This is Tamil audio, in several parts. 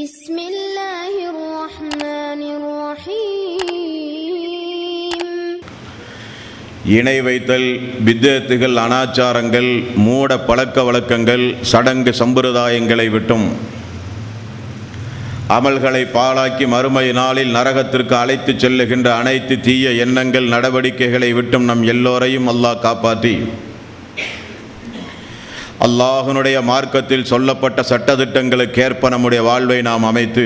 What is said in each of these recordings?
بسم الله الرحمن الرحيم. இணை வைத்தல், பித்அத்துகள், அனாச்சாரங்கள், மூட பழக்க வழக்கங்கள், சடங்கு சம்பிரதாயங்களை விட்டும் அமல்களை பாழாக்கி மறுமை நாளில் நரகத்திற்கு அழைத்து செல்லுகின்ற அனைத்து தீய எண்ணங்கள், நடவடிக்கைகளை விட்டும் நம் எல்லோரையும் அல்லாஹ் காப்பாற்றி அல்லாஹ்வுடைய மார்க்கத்தில் சொல்லப்பட்ட சட்டதிட்டங்களுக்கேற்ப நம்முடைய வாழ்வை நாம் அமைத்து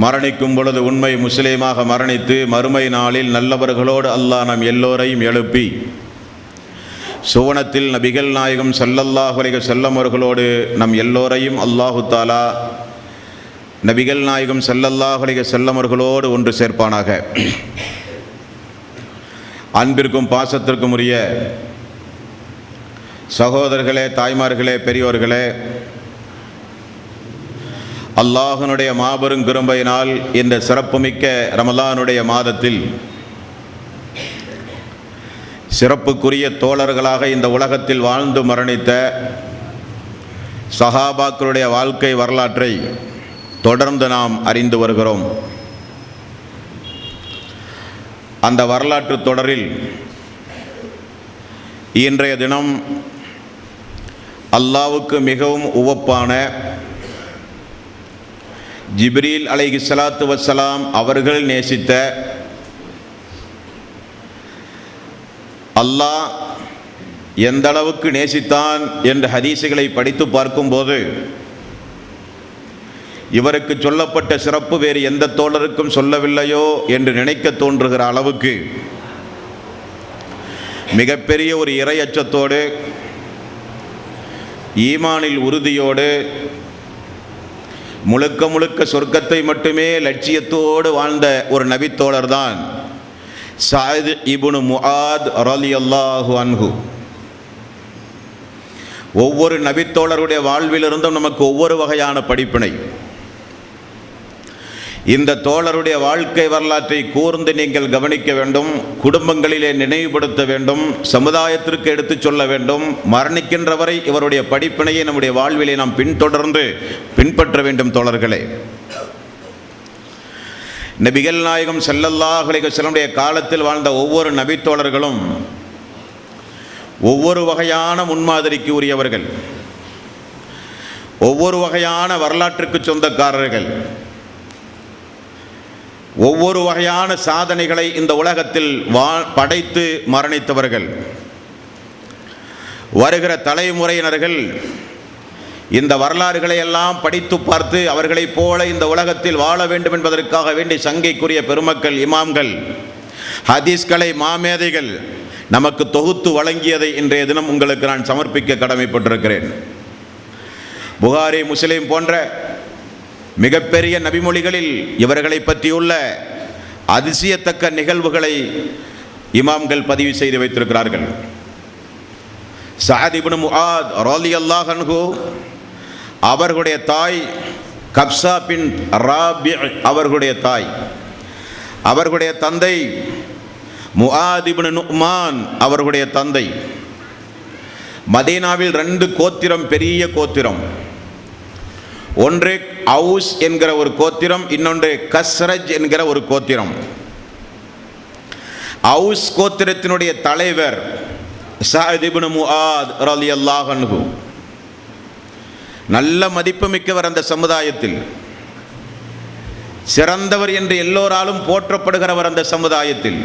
மரணிக்கும் பொழுது உண்மை முஸ்லீமாக மரணித்து மறுமை நாளில் நல்லவர்களோடு அல்லாஹ் நம் எல்லோரையும் எழுப்பி சுவனத்தில் நபிகள் நாயகம் ஸல்லல்லாஹு அலைஹி வஸல்லம் அவர்களோடு நம் எல்லோரையும் அல்லாஹு தஆலா நபிகள் நாயகம் ஸல்லல்லாஹு அலைஹி வஸல்லம் அவர்களோடு ஒன்று சேர்ப்பானாக. அன்பிற்கும் பாசத்திற்கும் உரிய சகோதரர்களே, தாய்மார்களே, பெரியோர்களே, அல்லாஹ்வுடைய மாபெரும் கிருபையினால் இந்த சிறப்புமிக்க ரமலானுடைய மாதத்தில் சிறப்புக்குரிய தோழர்களாக இந்த உலகத்தில் வாழ்ந்து மரணித்த சஹாபாக்களுடைய வாழ்க்கை வரலாற்றை தொடர்ந்து நாம் அறிந்து வருகிறோம். அந்த வரலாற்று தொடரில் இன்றைய தினம் அல்லாஹ்வுக்கு மிகவும் உவப்பான ஜிப்ரீல் அலைஹிஸ்ஸலாத்து வஸ்ஸலாம் அவர்கள் நேசித்த, அல்லாஹ் எந்த அளவுக்கு நேசித்தான் என்ற ஹதீஸுகளை படித்து பார்க்கும்போது இவருக்கு சொல்லப்பட்ட சிறப்பு வேறு எந்த தோழருக்கும் சொல்லவில்லையோ என்று நினைக்க தோன்றுகிற அளவுக்கு மிகப்பெரிய ஒரு இறையச்சத்தோடு, ஈமானில் உறுதியோடு, முழுக்க முழுக்க சொர்க்கத்தை மட்டுமே லட்சியத்தோடு வாழ்ந்த ஒரு நபித்தோழர் தான் சஅத் இப்னு முஆத் ரலியல்லாஹு அன்ஹு. ஒவ்வொரு நபித்தோழருடைய வாழ்விலிருந்தும் நமக்கு ஒவ்வொரு வகையான படிப்பினை. இந்த தோழருடைய வாழ்க்கை வரலாற்றை கூர்ந்து நீங்கள் கவனிக்க வேண்டும், குடும்பங்களிலே நினைவுபடுத்த வேண்டும், சமுதாயத்திற்கு எடுத்துச் சொல்ல வேண்டும். மரணிக்கின்ற வரை இவருடைய படிப்பினையை நம்முடைய வாழ்விலே நாம் பின்தொடர்ந்து பின்பற்ற வேண்டும். தோழர்களே, நபிகள் நாயகம் ஸல்லல்லாஹு அலைஹி வஸல்லம் காலத்தில் வாழ்ந்த ஒவ்வொரு நபித்தோழர்களும் ஒவ்வொரு வகையான முன்மாதிரிக்கு உரியவர்கள், ஒவ்வொரு வகையான வரலாற்றுக்கு சொந்தக்காரர்கள், ஒவ்வொரு வகையான சாதனைகளை இந்த உலகத்தில் படைத்து மரணித்தவர்கள். வருகிற தலைமுறையினர்கள் இந்த வரலாறுகளை எல்லாம் படித்து பார்த்து அவர்களைப் போல இந்த உலகத்தில் வாழ வேண்டும் என்பதற்காக வேண்டி சங்கைக்குரிய பெருமக்கள், இமாம்கள், ஹதீஸ்களை மாமேதைகள் நமக்கு தொகுத்து வழங்கியதை இன்றைய தினம் உங்களுக்கு நான் சமர்ப்பிக்க கடமைப்பட்டிருக்கிறேன். புகாரி, முஸ்லிம் போன்ற மிகப்பெரிய நபிமொழிகளில் இவர்களை பற்றியுள்ள அதிசயத்தக்க நிகழ்வுகளை இமாம்கள் பதிவு செய்து வைத்திருக்கிறார்கள். சஅத் இப்னு முஆத் ரலியல்லாஹு அன்ஹு அவர்களுடைய தாய் கப்ஸா பின் ராபி அவர்களுடைய தாய், அவர்களுடைய தந்தை முஆத் இப்னு நுஅமான் அவர்களுடைய தந்தை. மதீனாவில் 2 கோத்திரம், பெரிய கோத்திரம். ஒன்று அவுஸ் என்கிற ஒரு கோத்திரம், இன்னொன்று கஸ்ரஜ் என்கிற ஒரு கோத்திரம். அவுஸ் கோத்திரத்தினுடைய தலைவர் சஅத் இப்னு முஆத் ரலியல்லாஹு அன்ஹு. நல்ல மதிப்புமிக்கவர், அந்த சமுதாயத்தில் சிறந்தவர் என்று எல்லோராலும் போற்றப்படுகிறவர். அந்த சமுதாயத்தில்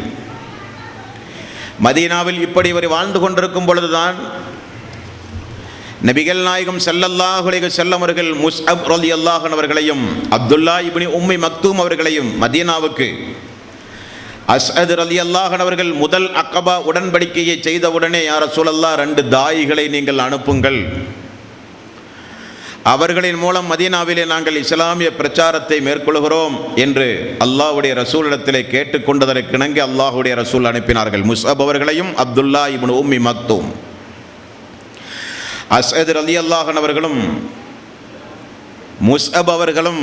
மதீனாவில் இப்படி இவர் வாழ்ந்து கொண்டிருக்கும் பொழுதுதான் நபிகள் நாயகம் ஸல்லல்லாஹு அலைஹி வஸல்லம் அவர்கள் முஸ்அப் ரலியல்லாஹு அன்ஹு அவர்களையும் அப்துல்லா இப்னு உம்மி மக்தூம் அவர்களையும் மதீனாவுக்கு அஸ்அத் ரலியல்லாஹு அன்ஹு அவர்கள் முதல் அக்கபா உடன்படிக்கையை செய்தவுடனே, யா ரசூலல்லாஹ், 2 தாயிகளை நீங்கள் அனுப்புங்கள், அவர்களின் மூலம் மதீனாவிலே நாங்கள் இஸ்லாமிய பிரச்சாரத்தை மேற்கொள்கிறோம் என்று அல்லாஹ்வுடைய ரசூலிடத்திலே கேட்டுக்கொண்டதற்கு இணங்கி அல்லாஹ்வுடைய ரசூல் அனுப்பினார்கள். முஸ்அப் அவர்களையும் அப்துல்லா இப்னு உம்மி மக்தூம். அஸ்அத் ரலியல்லாஹு அன்ஹு அவர்களும் முஸ்அப் அவர்களும்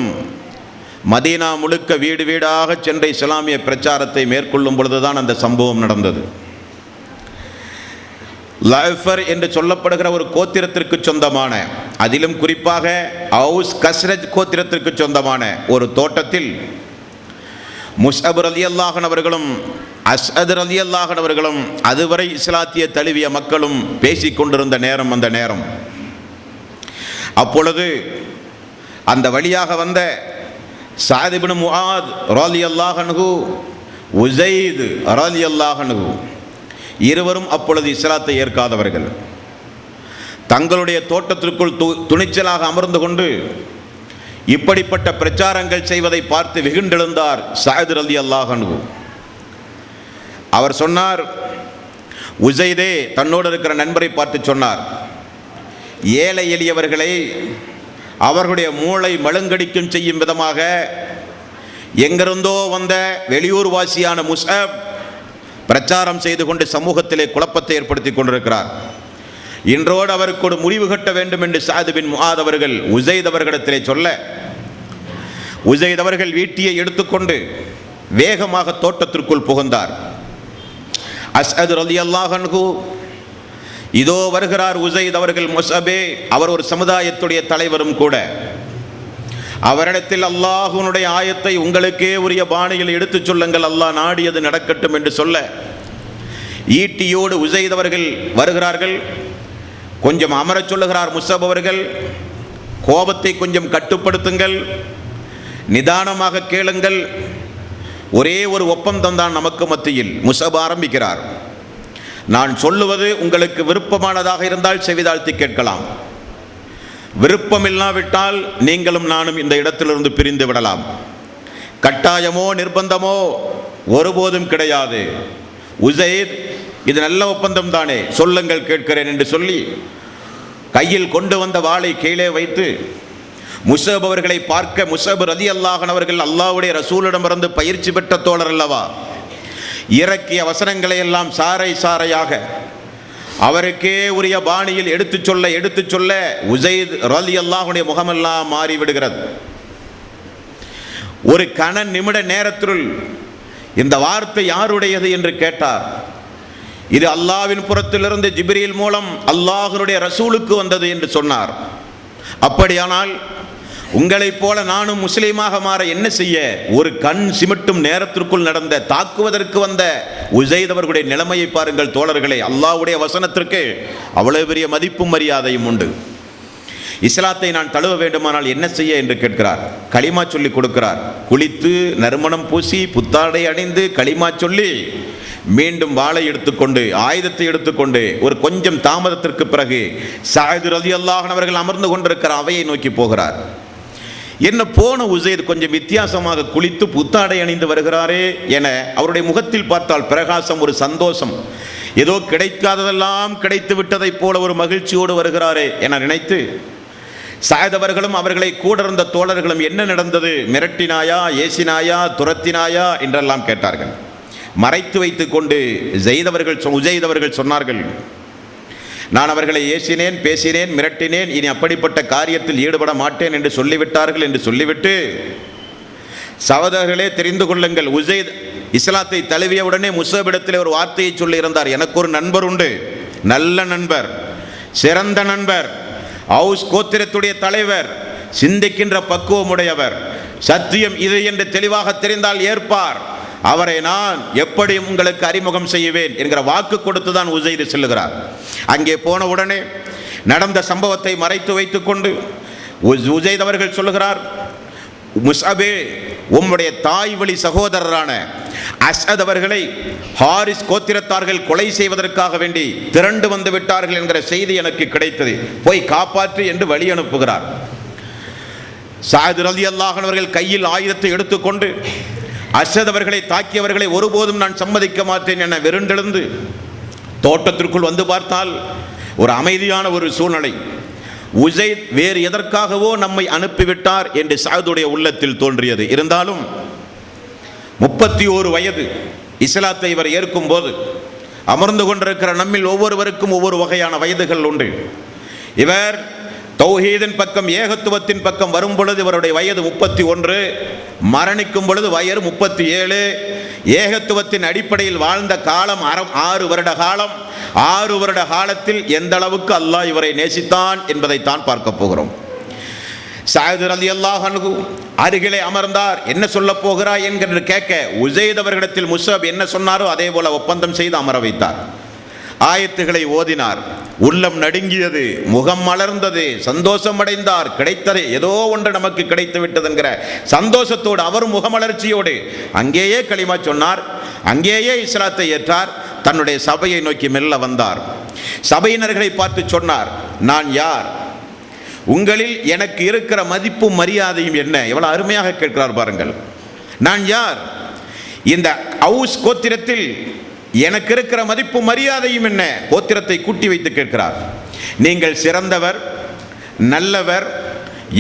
மதீனா முழுக்க வீடு வீடாக சென்ற இஸ்லாமிய பிரச்சாரத்தை மேற்கொள்ளும் பொழுதுதான் அந்த சம்பவம் நடந்தது. லஃபர் என்று சொல்லப்படுகிற ஒரு கோத்திரத்திற்கு சொந்தமான அதிலும் குறிப்பாக அவுஸ் கஸ்ரஜ் கோத்திரத்திற்கு சொந்தமான ஒரு தோட்டத்தில் முஸ்அப் ரலியல்லாஹு அன்ஹு அவர்களும் அஸ்அத் ரலியல்லாஹு அன்ஹு அவர்களும் அதுவரை இஸ்லாத்திய தழுவிய மக்களும் பேசிக் கொண்டிருந்த நேரம் அந்த நேரம். அப்பொழுது அந்த வழியாக வந்த சஅத் இப்னு முஆத் ரலியல்லாஹு அன்ஹு, உஸைத் ரலியல்லாஹு அன்ஹு இருவரும் அப்பொழுது இஸ்லாத்தை ஏற்காதவர்கள். தங்களுடைய தோட்டத்திற்குள் துணிச்சலாக அமர்ந்து கொண்டு இப்படிப்பட்ட பிரச்சாரங்கள் செய்வதை பார்த்து வெகுண்டெழுந்தார் சஅத் ரலியல்லாஹு அன்ஹு. அவர் சொன்னார், உஸைதே தன்னோடு இருக்கிற நண்பரை பார்த்து சொன்னார், ஏழை எளியவர்களை அவர்களுடைய மூளை மழுங்கடிக்கும் செய்யும் விதமாக எங்கிருந்தோ வந்த வெளியூர்வாசியான முஸ்அப் பிரச்சாரம் செய்து கொண்டு சமூகத்திலே குழப்பத்தை ஏற்படுத்தி கொண்டிருக்கிறார். இன்றோடு அவருக்கு ஒரு முடிவு கட்ட வேண்டும் என்று சஅத் பின் முஆத் அவர்கள் உஸைத் அவர்களிடத்திலே சொல்ல, உஸைத் அவர்கள் ஈட்டியை எடுத்துக்கொண்டு வேகமாக தோட்டத்திற்குள் புகுந்தார். அஸ்அத் ரலியல்லாஹு அன்ஹு, இதோ வருகிறார் உஸைத் அவர்கள், முஸ்அபே அவர் ஒரு சமுதாயத்துடைய தலைவரும் கூட, அவரிடத்தில் அல்லாஹ்வுடைய ஆயத்தை உங்களுக்கே உரிய பாணியில் எடுத்துச் சொல்லுங்கள், அல்லாஹ் நாடியது நடக்கட்டும் என்று சொல்ல, ஈட்டியோடு உஸைத் அவர்கள் வருகிறார்கள். கொஞ்சம் அமரச் சொல்லுகிறார் முஸ்அப் அவர்கள், கோபத்தை கொஞ்சம் கட்டுப்படுத்துங்கள், நிதானமாக கேளுங்கள், ஒரே ஒரு ஒப்பந்தம் தான் நமக்கு மத்தியில். முஸ்அப் ஆரம்பிக்கிறார், நான் சொல்லுவது உங்களுக்கு விருப்பமானதாக இருந்தால் செவிதாழ்த்தி கேட்கலாம், விருப்பமில்லாவிட்டால் நீங்களும் நானும் இந்த இடத்திலிருந்து பிரிந்து விடலாம். கட்டாயமோ நிர்பந்தமோ ஒருபோதும் கிடையாது. உஸைத், இது நல்ல ஒப்பந்தம் தானே, சொல்லுங்கள் கேட்கிறேன் என்று சொல்லி கையில் கொண்டு வந்த வாளை கீழே வைத்து முஸ்அப் அவர்களை பார்க்க, முஸ்அப் ரலியல்லாஹு அன்ஹு அவர்கள் அல்லாஹ்வுடைய ரசூலிடமிருந்து பயிற்சி பெற்ற தோழர் அல்லவா, இறக்கிய வசனங்களை எல்லாம் சாறை சாறையாக அவருக்கே உரிய பாணியில் எடுத்துச் சொல்ல உஸைத் ரலியல்லாஹுடைய முகமெல்லாம் மாறிவிடுகிறது. ஒரு கண நிமிட நேரத்திற்குள் இந்த வார்த்தை யாருடையது என்று கேட்டார். இது அல்லாஹ்வின் புறத்திலிருந்து ஜிப்ரீல் மூலம் அல்லாஹ்வுடைய ரசூலுக்கு வந்தது என்று சொன்னார். அப்படியானால் உங்களைப் போல நானும் முஸ்லீமாக மாற என்ன செய்ய? ஒரு கண் சிமிட்டும் நேரத்திற்குள் நடந்த தாக்குவதற்கு வந்த உஸைத் அவர்களுடைய நிலைமையை பாருங்கள் தோழர்களே. அல்லாஹ்வுடைய வசனத்திற்கு அவ்வளவு பெரிய மதிப்பும் மரியாதையும் உண்டு. இஸ்லாத்தை நான் தழுவ வேண்டுமானால் என்ன செய்ய என்று கேட்கிறார். களிமா சொல்லி கொடுக்கிறார். குளித்து நறுமணம் பூசி புத்தாடை அணிந்து களிமா சொல்லி மீண்டும் வாளை எடுத்துக்கொண்டு ஆயுதத்தை எடுத்துக்கொண்டு ஒரு கொஞ்சம் தாமதத்திற்கு பிறகு சஅத் ரலியல்லாஹு அன்ஹு அவர்கள் அமர்ந்து கொண்டிருக்கிற அவையை நோக்கி போகிறார். என்ன போன உஸைத் கொஞ்சம் வித்தியாசமாக குளித்து புத்தாடை அணிந்து வருகிறாரே என அவருடைய முகத்தில் பார்த்தால் பிரகாசம், ஒரு சந்தோஷம், ஏதோ கிடைக்காததெல்லாம் கிடைத்து விட்டதைப் போல ஒரு மகிழ்ச்சியோடு வருகிறாரே என நினைத்து சஅத் அவர்களும் அவர்களை கூட இருந்த தோழர்களும் என்ன நடந்தது, மிரட்டினாயா, ஏசினாயா, துரத்தினாயா என்றெல்லாம் கேட்டார்கள். மறைத்து வைத்து கொண்டு உஸைத் அவர்கள் சொன்னார்கள், நான் அவர்களை ஏசினேன், பேசினேன், மிரட்டினேன், இனி அப்படிப்பட்ட காரியத்தில் ஈடுபட மாட்டேன் என்று சொல்லிவிட்டார்கள் என்று சொல்லிவிட்டு, சகோதரர்களே தெரிந்து கொள்ளுங்கள், உஸைத் இஸ்லாத்தை தழுவியவுடனே முஸ்அபிடத்தில் ஒரு வார்த்தையை சொல்லி இருந்தார், எனக்கு ஒரு நண்பர் உண்டு, நல்ல நண்பர், சிறந்த நண்பர், அவுஸ் கோத்திரத்துடைய தலைவர், சிந்திக்கின்ற பக்குவமுடையவர், சத்தியம் இது என்று தெளிவாக தெரிந்தால் ஏற்பார், அவரை நான் எப்படி உங்களுக்கு அறிமுகம் செய்வேன் என்கிற வாக்கு கொடுத்து தான் உஸைத் செல்லுகிறார். அங்கே போன உடனே நடந்த சம்பவத்தை மறைத்து வைத்துக் கொண்டு உஸைத் அவர்கள் சொல்லுகிறார், முஸ்அபே, உம்முடைய தாய் வழி சகோதரரான அஸ்அத் அவர்களை ஹாரிஸ் கோத்திரத்தார்கள் கொலை செய்வதற்காக வேண்டி திரண்டு வந்து விட்டார்கள் என்கிற செய்தி எனக்கு கிடைத்தது, போய் காப்பாற்று என்று வழி அனுப்புகிறார். சஅத் ரலியல்லாஹு அன்ஹு அவர்கள் கையில் ஆயுதத்தை எடுத்துக்கொண்டு அஸ்அத் அவர்களை தாக்கியவர்களை ஒருபோதும் நான் சம்மதிக்க மாட்டேன் என வெருண்டெழுந்து தோட்டத்திற்குள் வந்து பார்த்தால் ஒரு அமைதியான ஒரு சூழ்நிலை. உஸைத் வேறு எதற்காகவோ நம்மை அனுப்பிவிட்டார் என்று சஅதுடைய உள்ளத்தில் தோன்றியது. இருந்தாலும் 31 வயது இஸ்லாத்தை இவர் ஏற்கும் போது அமர்ந்து கொண்டிருக்கிற நம்மில் ஒவ்வொருவருக்கும் ஒவ்வொரு வகையான வயதுகள் உண்டு. இவர் தௌஹீதின் பக்கம், ஏகத்துவத்தின் பக்கம் வரும் பொழுது இவருடைய வயது 31, மரணிக்கும் பொழுது வயது 37. ஏகத்துவத்தின் அடிப்படையில் வாழ்ந்த காலம் 6 வருட காலம். 6 வருட காலத்தில் எந்த அளவுக்கு அல்லாஹ் இவரை நேசித்தான் என்பதைத்தான் பார்க்க போகிறோம். சஅத் ரலியல்லாஹு அன்ஹு அருகிலே அமர்ந்தார். என்ன சொல்ல போகிறாய் என்று கேட்க, உஸைத் அவர்களிடத்தில் முஸ்அப் என்ன சொன்னாரோ அதே போல ஒப்பந்தம் செய்து அமர வைத்தார். ஆயத்துகளை ஓதினார். உள்ளம் நடுங்கியது, முகம் மலர்ந்தது, சந்தோஷம் அடைந்தார். கிடைத்தது, ஏதோ ஒன்று நமக்கு கிடைத்து விட்டது என்கிற சந்தோஷத்தோடு அவரும் முகமலர்ச்சியோடு அங்கேயே கலிமா சொன்னார். அங்கேயே இஸ்லாத்தை ஏற்றார். தன்னுடைய சபையை நோக்கி மெல்ல வந்தார். சபையினர்களை பார்த்து சொன்னார், நான் யார்? உங்களில் எனக்கு இருக்கிற மதிப்பும் மரியாதையும் என்ன? எவ்வளவு அருமையாக கேட்கிறார் பாருங்கள். நான் யார்? இந்த அவுஸ் கோத்திரத்தில் எனக்கு இருக்கிற மதிப்பும் மரியாதையும் என்ன? கோத்திரத்தை கூட்டி வைத்து கேட்கிறார். நீங்கள் சிறந்தவர், நல்லவர்,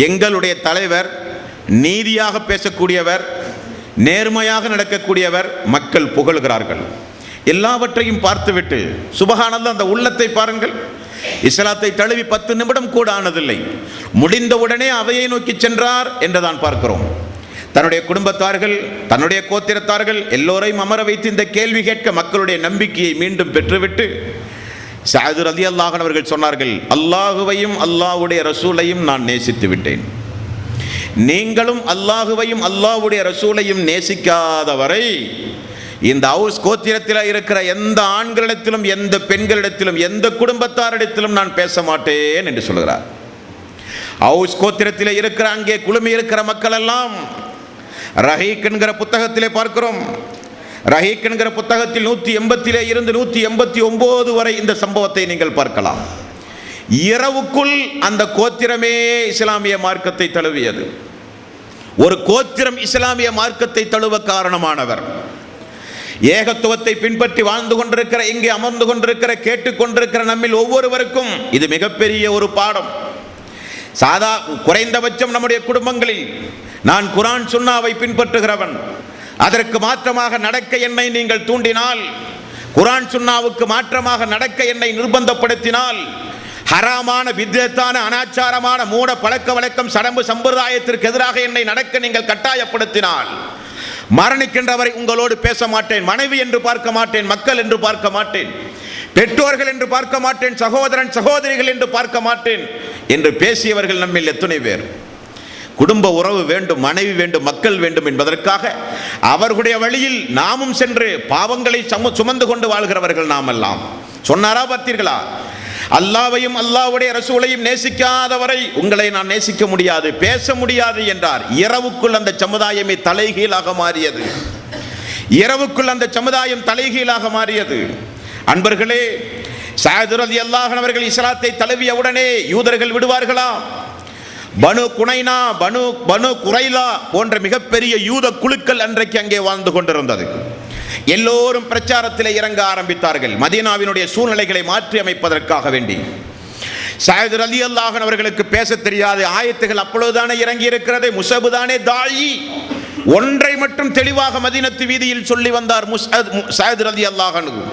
எங்களுடைய தலைவர், நீதியாக பேசக்கூடியவர், நேர்மையாக நடக்கக்கூடியவர், மக்கள் புகழ்கிறார்கள். எல்லாவற்றையும் பார்த்துவிட்டு சுபஹானல்லாஹ், அந்த உள்ளத்தை பாருங்கள். இஸ்லாத்தை தழுவி 10 நிமிடம் கூட ஆனதில்லை. முடிந்தவுடனே அவையை நோக்கி சென்றார் என்றுதான் பார்க்கிறோம். தன்னுடைய குடும்பத்தார்கள், தன்னுடைய கோத்திரத்தார்கள் எல்லோரையும் அமர வைத்து இந்த கேள்வி கேட்க மக்களுடைய நம்பிக்கையை மீண்டும் பெற்றுவிட்டு சஅத் ரலியல்லாஹு அன்ஹு அவர்கள் சொன்னார்கள், அல்லாஹுவையும் அல்லாஹ்வுடைய ரசூலையும் நான் நேசித்து விட்டேன். நீங்களும் அல்லாஹுவையும் அல்லாஹ்வுடைய ரசூலையும் நேசிக்காதவரை இந்த அவுஸ் கோத்திரத்தில் இருக்கிற எந்த ஆண்களிடத்திலும், எந்த பெண்களிடத்திலும், எந்த குடும்பத்தாரிடத்திலும் நான் பேச மாட்டேன் என்று சொல்கிறார். அவுஸ் கோத்திரத்தில் இருக்கிற அங்கே குழுமி இருக்கிற மக்கள் எல்லாம் ரஹீக் என்கிற புத்தகத்திலே பார்க்கிறோம். ரஹீக் என்கிற புத்தகத்தில் 180 இருந்து 189 வரை இந்த சம்பவத்தை நீங்கள் பார்க்கலாம். இரவுக்குள் அந்த கோத்திரமே இஸ்லாமிய மார்க்கத்தை தழுவியது. ஒரு கோத்திரம் இஸ்லாமிய மார்க்கத்தை தழுவ காரணமானவர். ஏகத்துவத்தை பின்பற்றி வாழ்ந்து கொண்டிருக்கிற, இங்கே அமர்ந்து கொண்டிருக்கிற, கேட்டுக்கொண்டிருக்கிற நம்மில் ஒவ்வொருவருக்கும் இது மிகப்பெரிய ஒரு பாடம். குறைந்தபட்சம் நம்முடைய குடும்பங்களில் நான் குர்ஆன் சுன்னாவை பின்பற்றுகிறவன், அதற்கு மாற்றமாக நடக்க என்னை நீங்கள் தூண்டினால், குர்ஆன் சுன்னாவுக்கு மாற்றமாக நடக்க என்னை நிர்பந்தப்படுத்தினால், ஹராமான, வித்யத்தான, அனாச்சாரமான, மூட பழக்க வழக்கம், சடம்பு சம்பிரதாயத்திற்கு எதிராக என்னை நடக்க நீங்கள் கட்டாயப்படுத்தினால், மரணிக்கின்றவரை உங்களோடு பேச மாட்டேன், மனைவி என்று பார்க்க மாட்டேன், மக்கள் என்று பார்க்க மாட்டேன், பெற்றோர்கள் என்று பார்க்க மாட்டேன், சகோதரன் சகோதரிகள் என்று பார்க்க மாட்டேன் என்று பேசியவர்கள் நம்மில் எத்தனை பேர்? குடும்ப உறவு வேண்டும், மனைவி வேண்டும், மக்கள் வேண்டும் என்பதற்காக அவர்களுடைய வழியில் நாமும் சென்று பாவங்களை சுமந்து கொண்டு வாழ்கிறவர்கள் நாம் எல்லாம். சொன்னாரா பார்த்தீர்களா? அல்லாஹ்வையும் அல்லாஹ்வுடைய ரசூலையும் நேசிக்காதவரை உங்களை நான் நேசிக்க முடியாது, பேச முடியாது என்றார். இரவுக்குள் அந்த சமுதாயமே தலைகீழாக மாறியது. இரவுக்குள் அந்த சமுதாயம் தலைகீழாக மாறியது. அன்பர்களே, சஅத் ரலியல்லாஹு அன்ஹு அவர்கள் இஸ்லாத்தை தழுவிய உடனே யூதர்கள் விடுவார்களா? பனு குனைனா, பனு குரைலா போன்ற மிகப்பெரிய யூத குழுக்கள் அன்றைக்கு அங்கே வாழ்ந்து கொண்டிருந்தது. எல்லோரும் பிரச்சாரத்தில் இறங்க ஆரம்பித்தார்கள், மதீனாவினுடைய சூழ்நிலைகளை மாற்றி அமைப்பதற்காக வேண்டி. சஅத் ரலியல்லாஹு அன்ஹு அவர்களுக்கு பேச தெரியாது. ஆயத்துகள் அப்பொழுதுதானே இறங்கி இருக்கிறது. முஸஅப் தானே தாயி. ஒன்றை மட்டும் தெளிவாக மதீனத்து வீதியில் சொல்லி வந்தார் சஅத் ரலியல்லாஹு அன்ஹு.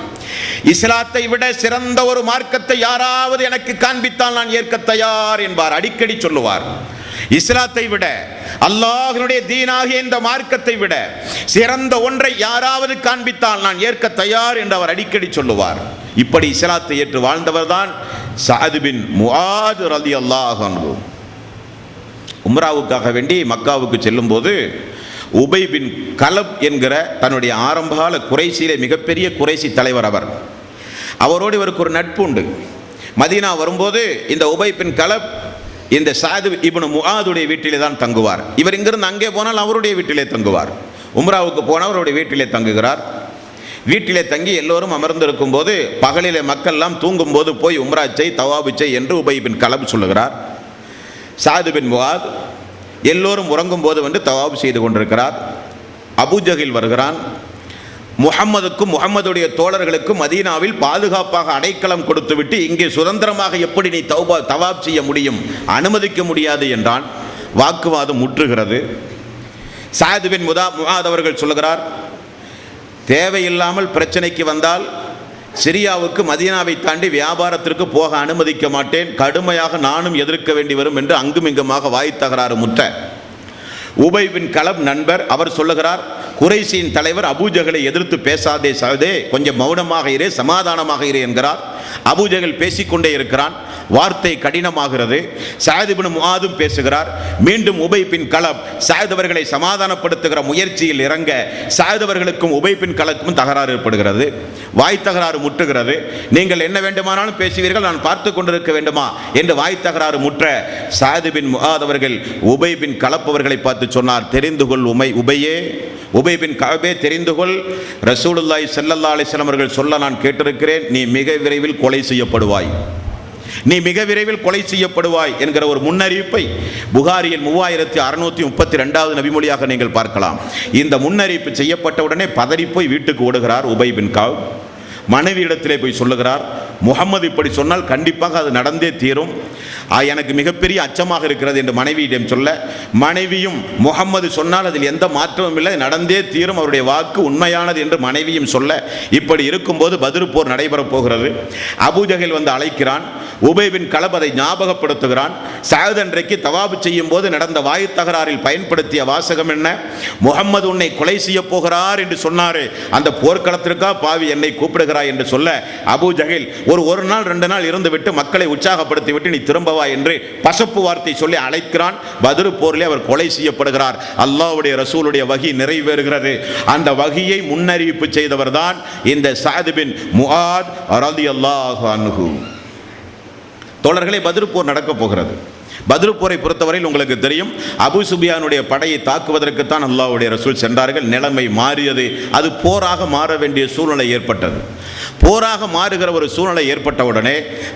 இஸ்லாத்தை விட சிறந்த ஒரு மார்க்கத்தை யாராவது எனக்கு காண்பித்தால் நான் ஏற்க தயார் என்பார். அடிக்கடி சொல்லுவார், இஸ்லாத்தை விட, அல்லாஹ்வுடைய தீனாகிய இந்த மார்க்கத்தை விட சிறந்த ஒன்றை யாராவது காண்பித்தால் நான் ஏற்க தயார் என்று அவர் அடிக்கடி சொல்லுவார். இப்படி இஸ்லாத்தை ஏற்று வாழ்ந்தவர் தான் சஅத் பின் முஆத் ரலியல்லாஹு அன்ஹு. உம்ராவுக்காக வேண்டி மக்காவுக்கு செல்லும் போது உபை பின் கலப் என்கிற தன்னுடைய ஆரம்பகால குறைசியிலே மிகப்பெரிய குறைசி தலைவர் அவரோடு இவருக்கு ஒரு நட்பு உண்டு. மதீனா வரும்போது இந்த உபை பின் கலப் இந்த சஅத் இப்னு முஆதுடைய வீட்டிலே தான் தங்குவார். இவர் இங்கிருந்து அங்கே போனால் அவருடைய வீட்டிலே தங்குவார். உம்ராவுக்கு போனால் அவருடைய வீட்டிலே தங்குகிறார். வீட்டிலே தங்கி எல்லோரும் அமர்ந்திருக்கும் போது பகலிலே மக்கள்லாம் தூங்கும் போது போய் உம்ரா செய், தவாபு செய் என்று உபை பின் கலப் சொல்லுகிறார். சஅத் பின் முஆத் எல்லோரும் உறங்கும் போது வந்து தவாபு செய்து கொண்டிருக்கிறார். அபூஜஹில் வருகிறான். முஹம்மதுக்கும் முஹம்மதுடைய தோழர்களுக்கும் மதீனாவில் பாதுகாப்பாக அடைக்கலம் கொடுத்துவிட்டு இங்கே சுதந்திரமாக எப்படி நீ தவாப் செய்ய முடியும், அனுமதிக்க முடியாது என்றான். வாக்குவாதம் முற்றுகிறது. சஅத் பின் முஆத் அவர்கள் சொல்லுகிறார், தேவையில்லாமல் பிரச்சனைக்கு வந்தால் சிரியாவுக்கு மதீனாவை தாண்டி வியாபாரத்திற்கு போக அனுமதிக்க மாட்டேன், கடுமையாக நானும் எதிர்க்க வேண்டி வரும் என்று அங்கும் இங்குமாக வாய் தகராறு முற்ற உபை பின் கலப் நண்பர் அவர் சொல்லுகிறார், குறைஷியின் தலைவர் அபூஜகளை எதிர்த்து பேசாதே சகதே, கொஞ்சம் மௌனமாக இரு, சமாதானமாக இரு என்கிறார். அபூஜகல் பேசிக்கொண்டே இருக்கிறான், வார்த்தை கடினமாகிறது. சஅத் இப்னு முஆதும் பேசுகிறார். மீண்டும் உபை பின் கலப் சஅத் அவர்களை சமாதானப்படுத்துகிற முயற்சியில் இறங்க சஅத் அவர்களுக்கும் உபை பின் கலப்புக்கும் தகராறு ஏற்படுகிறது, வாய் தகராறு முற்றுகிறது. நீங்கள் என்ன வேண்டுமானாலும் பேசுவீர்கள், நான் பார்த்து கொண்டிருக்க வேண்டுமா என்று வாய் தகராறு முற்ற சஅத் பின் முஆத் அவர்கள் உபை பின் கலப் அவர்களை பார்த்து சொன்னார், தெரிந்து கொள் உபையே, உபை பின் கஅபே, தெரிந்து கொள், ரசூலுல்லாஹி ஸல்லல்லாஹு அலைஹி வஸல்லம் அவர்கள் சொல்ல நான் கேட்டிருக்கிறேன், நீ மிக விரைவில் கொலை செய்யப்படுவாய், நீ மிக விரைவில் கொலை செய்யப்படுவாய் என்கிற ஒரு முன்னறிவிப்பை புகாரியில் 3632வது நபிமொழியாக நீங்கள் பார்க்கலாம். இந்த முன்னறிவிப்பு செய்யப்பட்டவுடனே பதறிப்போய் வீட்டுக்கு ஓடுகிறார் உபை பின் கஅப். மனைவியிடத்திலே போய் சொல்லுகிறார், முகம்மது இப்படி சொன்னால் கண்டிப்பாக அது நடந்தே தீரும், எனக்கு மிகப்பெரிய அச்சமாக இருக்கிறது என்று மனைவியிடம் சொல்ல, மனைவியும் முகம்மது சொன்னால் அதில் எந்த மாற்றமும் இல்லை, நடந்தே தீரும், அவருடைய வாக்கு உண்மையானது என்று மனைவியும் சொல்ல, இப்படி இருக்கும்போது பத்ர் போர் நடைபெறப் போகிறது. அபூஜஹல் வந்து அழைக்கிறான், உபை பின் கலப் அதை ஞாபகப்படுத்துகிறான். சஅத் அன்றைக்கு தவாபு செய்யும் போது நடந்த வாய் தகராறில் பயன்படுத்திய வாசகம் என்ன, முகம்மது உன்னை கொலை செய்ய போகிறார் என்று சொன்னாரே, அந்த போர்க்களத்திற்கா பாவி என்னை கூப்பிடுகிறாய் என்று சொல்ல, அபூஜஹல் ஒரு நாள் 2 நாள் இருந்து விட்டு மக்களை உற்சாகப்படுத்தி விட்டு நீ திரும்பவா என்று பசப்பு வார்த்தை சொல்லி அழைக்கிறான். பத்ர் போரிலே அவர் கொலை செய்யப்படுகிறார். அல்லாஹ்வுடைய ரசூலுடைய வஹி நிறைவேறுகிறது. அந்த வஹியை முன்னறிவிப்பு செய்தவர் தான் இந்த சஅத் பின் முஆத் ரலியல்லாஹு அன்ஹு. தோழர்களே, பத்ர் போர் நடக்கப் போகிறது. பத்ர் போரை பொறுத்தவரையில் உங்களுக்கு தெரியும், அபு சுபியானுடைய படையை தாக்குவதற்குத்தான் அல்லாஹ்வுடைய ரசூல் சென்றார்கள். நிலைமை மாறியது, அது போராக மாற வேண்டிய சூழ்நிலை ஏற்பட்டது. போராக மாறுகிற ஒரு சூழ்நிலை ஏற்பட்டவுடனே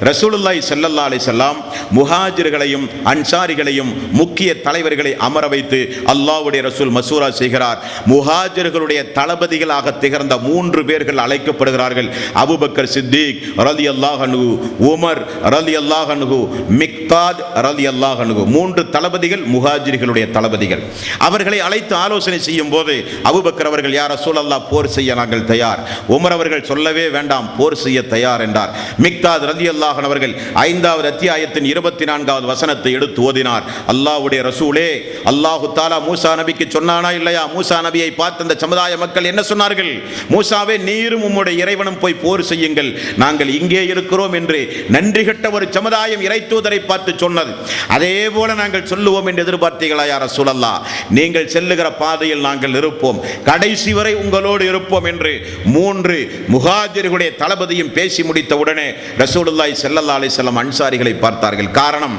ரசூலுல்லாஹி ஸல்லல்லாஹு அலைஹி வஸல்லம் முஹாஜிர்களையும் அன்சாரிகளையும் முக்கிய தலைவர்களை அமர வைத்து அல்லாஹ்வுடைய ரசூல் மசூரா செய்கிறார். முஹாஜிர்களுடைய தளபதிகளாக திகழ்ந்த 3 பேர்கள் அழைக்கப்படுகிறார்கள். அபூபக்கர் சித்திக் ரலியல்லாஹு அன்ஹு, உமர் ரலியல்லாஹு அன்ஹு, மிக்தாத் ரலியல்லாஹு அன்ஹு. 3 தளபதிகள் முஹாஜிர்களுடைய தளபதிகள். அவர்களை அழைத்து ஆலோசனை செய்யும் போது அபூபக்கர் அவர்கள், யா ரசூலல்லாஹ், போர் செய்ய நாங்கள் தயார். உமர் அவர்கள் சொல்லவே வேண்டாம், போர் செய்ய தயார் என்றார். மிக்தாத் ரலியல்லாஹு அன்ஹு அவர்கள் 5வது அத்தியாயத்தின் 24வது வசனத்தை எடுத்து ஓதினார். அல்லாஹ்வுடைய ரசூலே, அல்லாஹு தஆலா மூசா நபிக்கு சொன்னானா இல்லையா? மூசா நபியை பார்த்த அந்த சமுதாய மக்கள் என்ன சொன்னார்கள்? மூசாவே, நீரும் உம்முடைய இறைவனும் போய் போர் செய்யுங்கள், நாங்கள் இங்கே இருக்கிறோம் என்று நன்றி கெட்ட ஒரு சமுதாயம் இறை தூதரை பார்த்து சொன்னது. அதே போல நாங்கள் சொல்லுவோம் என்று எதிர்பார்த்தீர்களா யா ரசூலல்லாஹ்? நீங்கள் செல்லுகிற பாதையில் நாங்கள் இருப்போம், கடைசி வரை உங்களோடு இருப்போம் என்று 3 முஹாஜிர்களுடைய தளபதியும் பேசி முடித்த உடனே ரசூலுல்லாஹி ஸல்லல்லாஹு அலைஹி வஸல்லம் அன்சாரிகளை பார்த்தார்கள். காரணம்,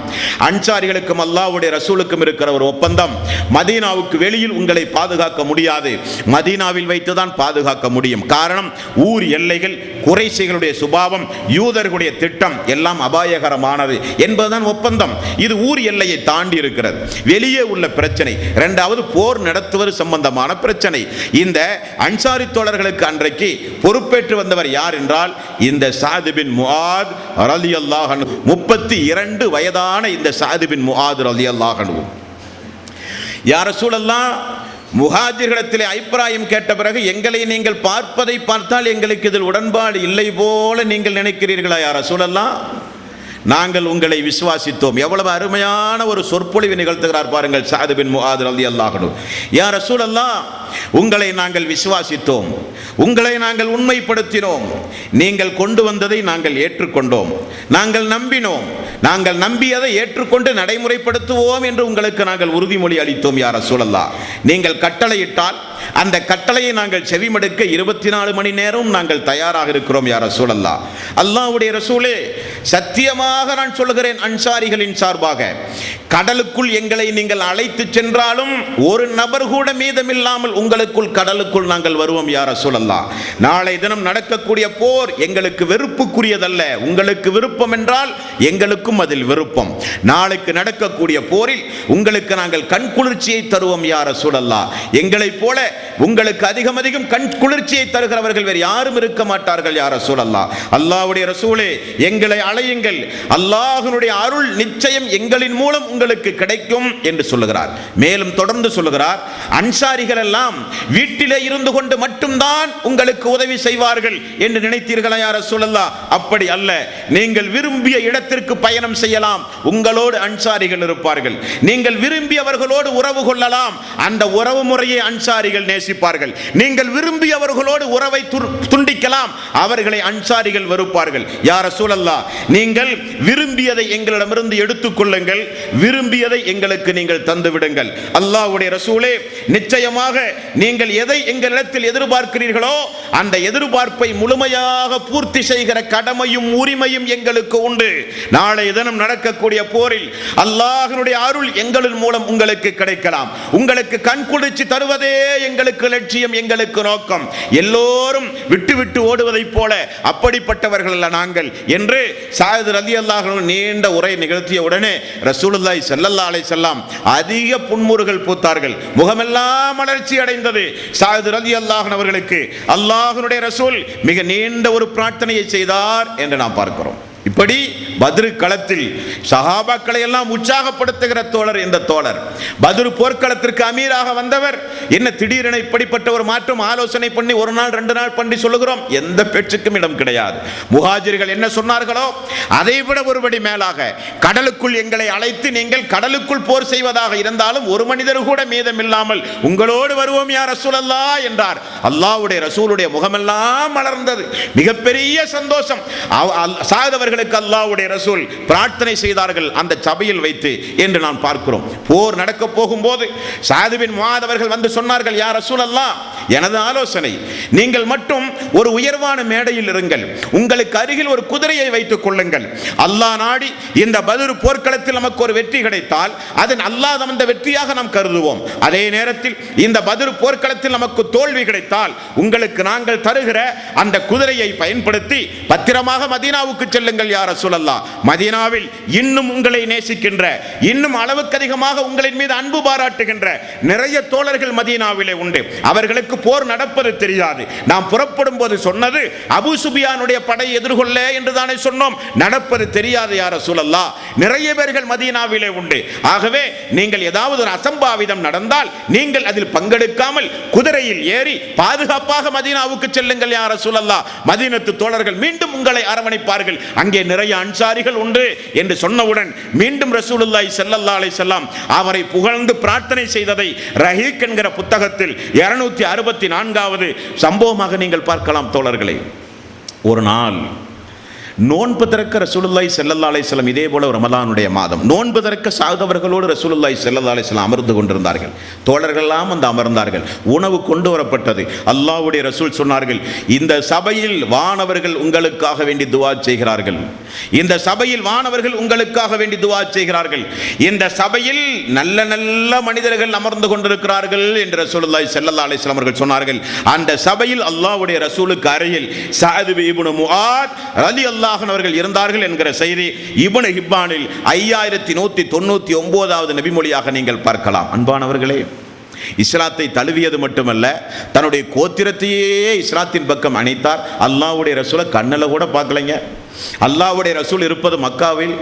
அன்சாரிகளுக்கும் அல்லாஹ்வுடைய ரசூலுக்கும் இருக்கிற ஒரு ஒப்பந்தம், மதீனாவுக்கு வெளியில் உங்களை பாதுகாக்க முடியாது, மதீனாவில் வைத்துதான் பாதுகாக்க முடியும். காரணம், ஊர் எல்லைகள், குறைஷிகளுடைய சுபாவம், யூதர்களுடைய திட்டம் எல்லாம் அபாயகரமானது என்பதுதான் ஒப்பந்தம். இது ஊர் எல்லையை தாண்டி இருக்கிறது, வெளியே உள்ள பிரச்சனை. 2வது, போர் நடத்துவது சம்பந்தமான பிரச்சனை. இந்த அன்சாரி தோழர்களுக்கு அன்றைக்கு பொறுப்பேற்று வந்தவர் யார் என்றால் இந்த சஅத் பின் முஆத் ரலியல்லாஹு அன்ஹு. 32 வயதான இந்த சஅத் பின் முஆத் ரலியல்லாஹு அன்ஹு. யா ரசூலல்லாஹ், முஹாஜிர்களிடத்திலே அபிப்பிராயம் கேட்ட பிறகு, எங்களை நீங்கள் பார்ப்பதை பார்த்தால் எங்களுக்கு இதில் உடன்பாடு இல்லை போல நீங்கள் நினைக்கிறீர்களா யா ரசூலல்லாஹ்? நாங்கள் உங்களை விசுவாசித்தோம். எவ்வளவு அருமையான ஒரு சொற்பொழிவு நிகழ்த்துகிறார் பாருங்கள் சஅத் பின் முஆத் ரலியல்லாஹு அன்ஹு. யா ரசூலல்லாஹ், உங்களை நாங்கள் விசுவாசித்தோம், உங்களை நாங்கள் உண்மைப்படுத்தினோம், நீங்கள் கொண்டு வந்ததை நாங்கள் ஏற்றுக்கொண்டோம், நாங்கள் நம்பினோம், நாங்கள் நம்பியதை ஏற்றுக்கொண்டு நடைமுறைப்படுத்துவோம் என்று உங்களுக்கு நாங்கள் உறுதிமொழி அளித்தோம் யா ரசூலல்லாஹ். நீங்கள் கட்டளையிட்டால் அந்த கட்டளையை நாங்கள் செவிமடுக்க 24 மணி நேரம் நாங்கள் தயாராக இருக்கிறோம் யா ரசூலல்லாஹ். அல்லாஹ்வுடைய ரசூலே, சத்தியமாக நான் சொல்கிறேன் அன்சாரிகளின் சார்பாக, கடலுக்குள் எங்களை நீங்கள் அழைத்து சென்றாலும் ஒரு நபர் கூட மீதமில்லாமல் உங்களுக்குள் கடலுக்குள் நாங்கள் வருவோம் யா ரசூலல்லாஹ். நாளை தினம் நடக்கக்கூடிய போர் எங்களுக்கு வெறுப்புக்குரியதல்ல, உங்களுக்கு விருப்பம் என்றால் எங்களுக்கும் அதில் விருப்பம். நாளைக்கு நடக்கக்கூடிய போரில் உங்களுக்கு நாங்கள் கண்குளிர்ச்சியை தருவோம் யா ரசூலல்லாஹ். எங்களைப் போல உங்களுக்கு அதிகம் அதிகம் கண் குளிர்ச்சியை தருகிறவர்கள் வேறு யாரும் இருக்க மாட்டார்கள் யா ரசூலல்லாஹ். அல்லாஹ்வுடைய ரசூலே, எங்களை அழையுங்கள், அல்லாஹ்வுடைய அருள் நிச்சயம் எங்களின் மூலம் உங்களுக்கு கிடைக்கும் என்று சொல்லுகிறார். மேலும் தொடர்ந்து சொல்லுகிறார், அன்சாரிகள் எல்லாம் வீட்டிலே இருந்து கொண்டு மட்டும்தான் உங்களுக்கு உதவி செய்வார்கள் என்று நினைத்தீர்களா யா ரசூலல்லாஹ்? அப்படி அல்ல, நீங்கள் விரும்பிய இடத்திற்கு பயணம் செய்யலாம், உங்களோடு அன்சாரிகள் இருப்பார்கள். நீங்கள் விரும்பியவர்களோடு உறவு கொள்ளலாம், அந்த உறவு முறையை அன்சாரிகள் நேசிப்பார்கள். நீங்கள் விரும்பியவர்களோடு உறவை துண்டிக்கலாம், அவர்களை அன்சாரிகள் வெறுப்பார்கள். யா ரசூலல்லாஹ், நீங்கள் விரும்பியதை எங்களிடமிருந்து எடுத்துக் கொள்ளுங்கள், விரும்பியதை எங்களுக்கு நீங்கள் தந்து விடுங்கள். அல்லாஹ்வுடைய ரசூலே, நிச்சயமாக நீங்கள் எதை எங்களிடத்தில் எதிர்பார்க்கிறீர்களோ அந்த எதிர்பார்ப்பை முழுமையாக பூர்த்தி செய்கிற கடமையும் உரிமையும் எங்களுக்கு உண்டு. நாளை தினம் நடக்கக்கூடிய போரில் அல்லாஹ்வுடைய அருள் எங்களின் மூலம் உங்களுக்கு கிடைக்கலாம். உங்களுக்கு கண் குளிர்ச்சி தருவதே எங்களுக்கு லட்சியம், எங்களுக்கு நோக்கம். எல்லோரும் விட்டு விட்டு ஓடுவதைப் போல அப்படிப்பட்டவர்கள் அல்ல நாங்கள் என்று சஅத் ரலியல்லாஹு அன்ஹு நீண்ட உரை நிகழ்த்திய உடனே ரசூலுல்லாஹி ஸல்லல்லாஹு அலைஹி வஸல்லம் அதிக புன்முறுவல் பூத்தார்கள். முகமெல்லாம் மலர்ச்சி அடைந்தது. சஅத் ரலியல்லாஹு அன்ஹு அவர்களுக்கு அல்லாஹ்வுடைய ரசூல் மிக நீண்ட ஒரு பிரார்த்தனையை செய்தார் என்று நாம் பார்க்கிறோம். இப்படி பத்ரு களத்தில் சஹாபாக்களை எல்லாம் உற்சாகப்படுத்துகிற தோழர் இந்த தோழர். பத்ரு போர்க்களத்திற்கு அமீராக வந்தவர். என்ன திடீரென இப்படிப்பட்ட ஒரு மாற்றம்? ஆலோசனை பண்ணி ஒரு நாள் 2 நாள் பண்ணி சொல்லுகிறோம், எந்த பேச்சுக்கும் இடம் கிடையாது. முஹாஜிர்கள் என்ன சொன்னார்களோ அதை விட ஒருபடி மேலாக, கடலுக்குள் எங்களை அழைத்து நீங்கள் கடலுக்குள் போர் செய்வதாக இருந்தாலும் ஒரு மனிதர் கூட மீதம் இல்லாமல் உங்களோடு வருவோம் யா ரசூலல்லாஹ் என்றார். அல்லாஹ்வுடைய ரசூலுடைய முகமெல்லாம் மலர்ந்தது. மிகப்பெரிய சந்தோஷம். சாதவர்களுக்கு அல்லாஹ்வுடைய ரசூல் பிரார்த்தனை செய்தார்கள் அந்த சபையில் வைத்து என்று நான் பார்க்கிறோம். போர் நடக்க போகும்போது சஅத் பின் முஆத் அவர்கள் வந்து சொன்னார்கள், யா ரசூலல்லாஹ், எனது ஆலோசனை, நீங்கள் மட்டும் ஒரு உயர்வான மேடையில் இருங்கள், உங்களுக்கு அருகில் ஒரு குதிரையை வைத்துக் கொள்ளுங்கள். அல்லாஹ் நாடி இந்த பத்ர் போர்க்களத்தில் நமக்கு ஒரு வெற்றி கிடைத்தால் அதன் அல்லாஹ் தந்த வெற்றியாக நாம் கருதுவோம். அதே நேரத்தில் இந்த பத்ர் போர்க்களத்தில் நமக்கு தோல்வி கிடைத்தால் உங்களுக்கு நாங்கள் தருகிற அந்த குதிரையை பயன்படுத்தி பத்திரமாக மதீனாவுக்கு செல்லுங்கள் யா ரசூலல்லாஹ். மதீனாவில் இன்னும் உங்களை நேசிக்கின்ற, இன்னும் அளவுக்கு அதிகமாக உங்களின் மீது அன்பு பாராட்டுகின்ற நிறைய தோழர்கள் மதீனாவிலே உண்டு. அவர்களுக்கு போர் நடப்பது தெரியாது. நாம் புறப்படும் போது சொன்னது அபூ சுஃபியானுடைய படை எதிர்கொள்ள என்று தானே சொன்னோம். நடப்பது தெரியாது யா ரசூலல்லாஹ். நிறைய பேர்கள் மதீனாவிலே உண்டு. ஆகவே நீங்கள் ஏதாவது ஒரு அசம்பாவிதம் நடந்தால் நீங்கள் அதில் பங்கெடுக்காமல் குதிரையில் ஏறி பாதுகாப்பாக மதீனாவுக்கு செல்லுங்கள் யா ரசூலல்லாஹ். மதீனத்து தோழர்கள் மீண்டும் உங்களை அரவணைப்பார்கள், அங்கே நிறைய அன்சாரிகள் உண்டு என்று சொன்னவுடன் மீண்டும் ரசூலுல்லாஹி ஸல்லல்லாஹு அலைஹி வஸல்லம் அவரை புகழ்ந்து பிரார்த்தனை செய்ததை ரஹீக் என்கிற புத்தகத்தில் 264வது சம்பவமாக நீங்கள் பார்க்கலாம் தோழர்களே. ஒரு நாள் நோன்பு திறக்க ரசூலுல்லாஹி ஸல்லல்லாஹு அலைஹி வஸல்லம், இதே போல ரமலானுடைய மாதம் நோன்பு திறக்க சாதவர்களோடு ரசூலுல்லாஹி ஸல்லல்லாஹு அலைஹி வஸல்லம் அமர்ந்து கொண்டிருந்தார்கள். தோழர்கள் எல்லாம் வந்து அமர்ந்தார்கள். உணவு கொண்டு வரப்பட்டது. அல்லாஹ்வுடைய ரசூல் சொன்னார்கள், இந்த சபையில் வானவர்கள் உங்களுக்காக வேண்டி துஆ செய்கிறார்கள், இந்த சபையில் வானவர்கள் உங்களுக்காக வேண்டி துஆ செய்கிறார்கள், இந்த சபையில் நல்ல நல்ல மனிதர்கள் அமர்ந்து கொண்டிருக்கிறார்கள் என்று ரசூலுல்லாஹி ஸல்லல்லாஹு அலைஹி வஸல்லம் அவர்கள் சொன்னார்கள். அந்த சபையில் அல்லாஹ்வுடைய ரசூலுக்கு அருகில் சஅத் இப்னு முஆத் ரலியல்லாஹு அவர்கள் இருந்தார்கள் என்கிற செய்தி இப்னு ஹிப்பானில் 5199வது நபிமொழியாக நீங்கள் பார்க்கலாம். அன்பானவர்களே, இஸ்லாத்தை தழுவியது மட்டுமல்ல, தன்னுடைய கோத்திரத்தையே இஸ்லாத்தின் பக்கம் அணைத்தார். அல்லாஹ்வுடைய ரசூலை கண்ணில் கூட பார்க்கலைங்க. அல்லாஹ்வுடைய ரசூல் இருப்பது மக்காவில்.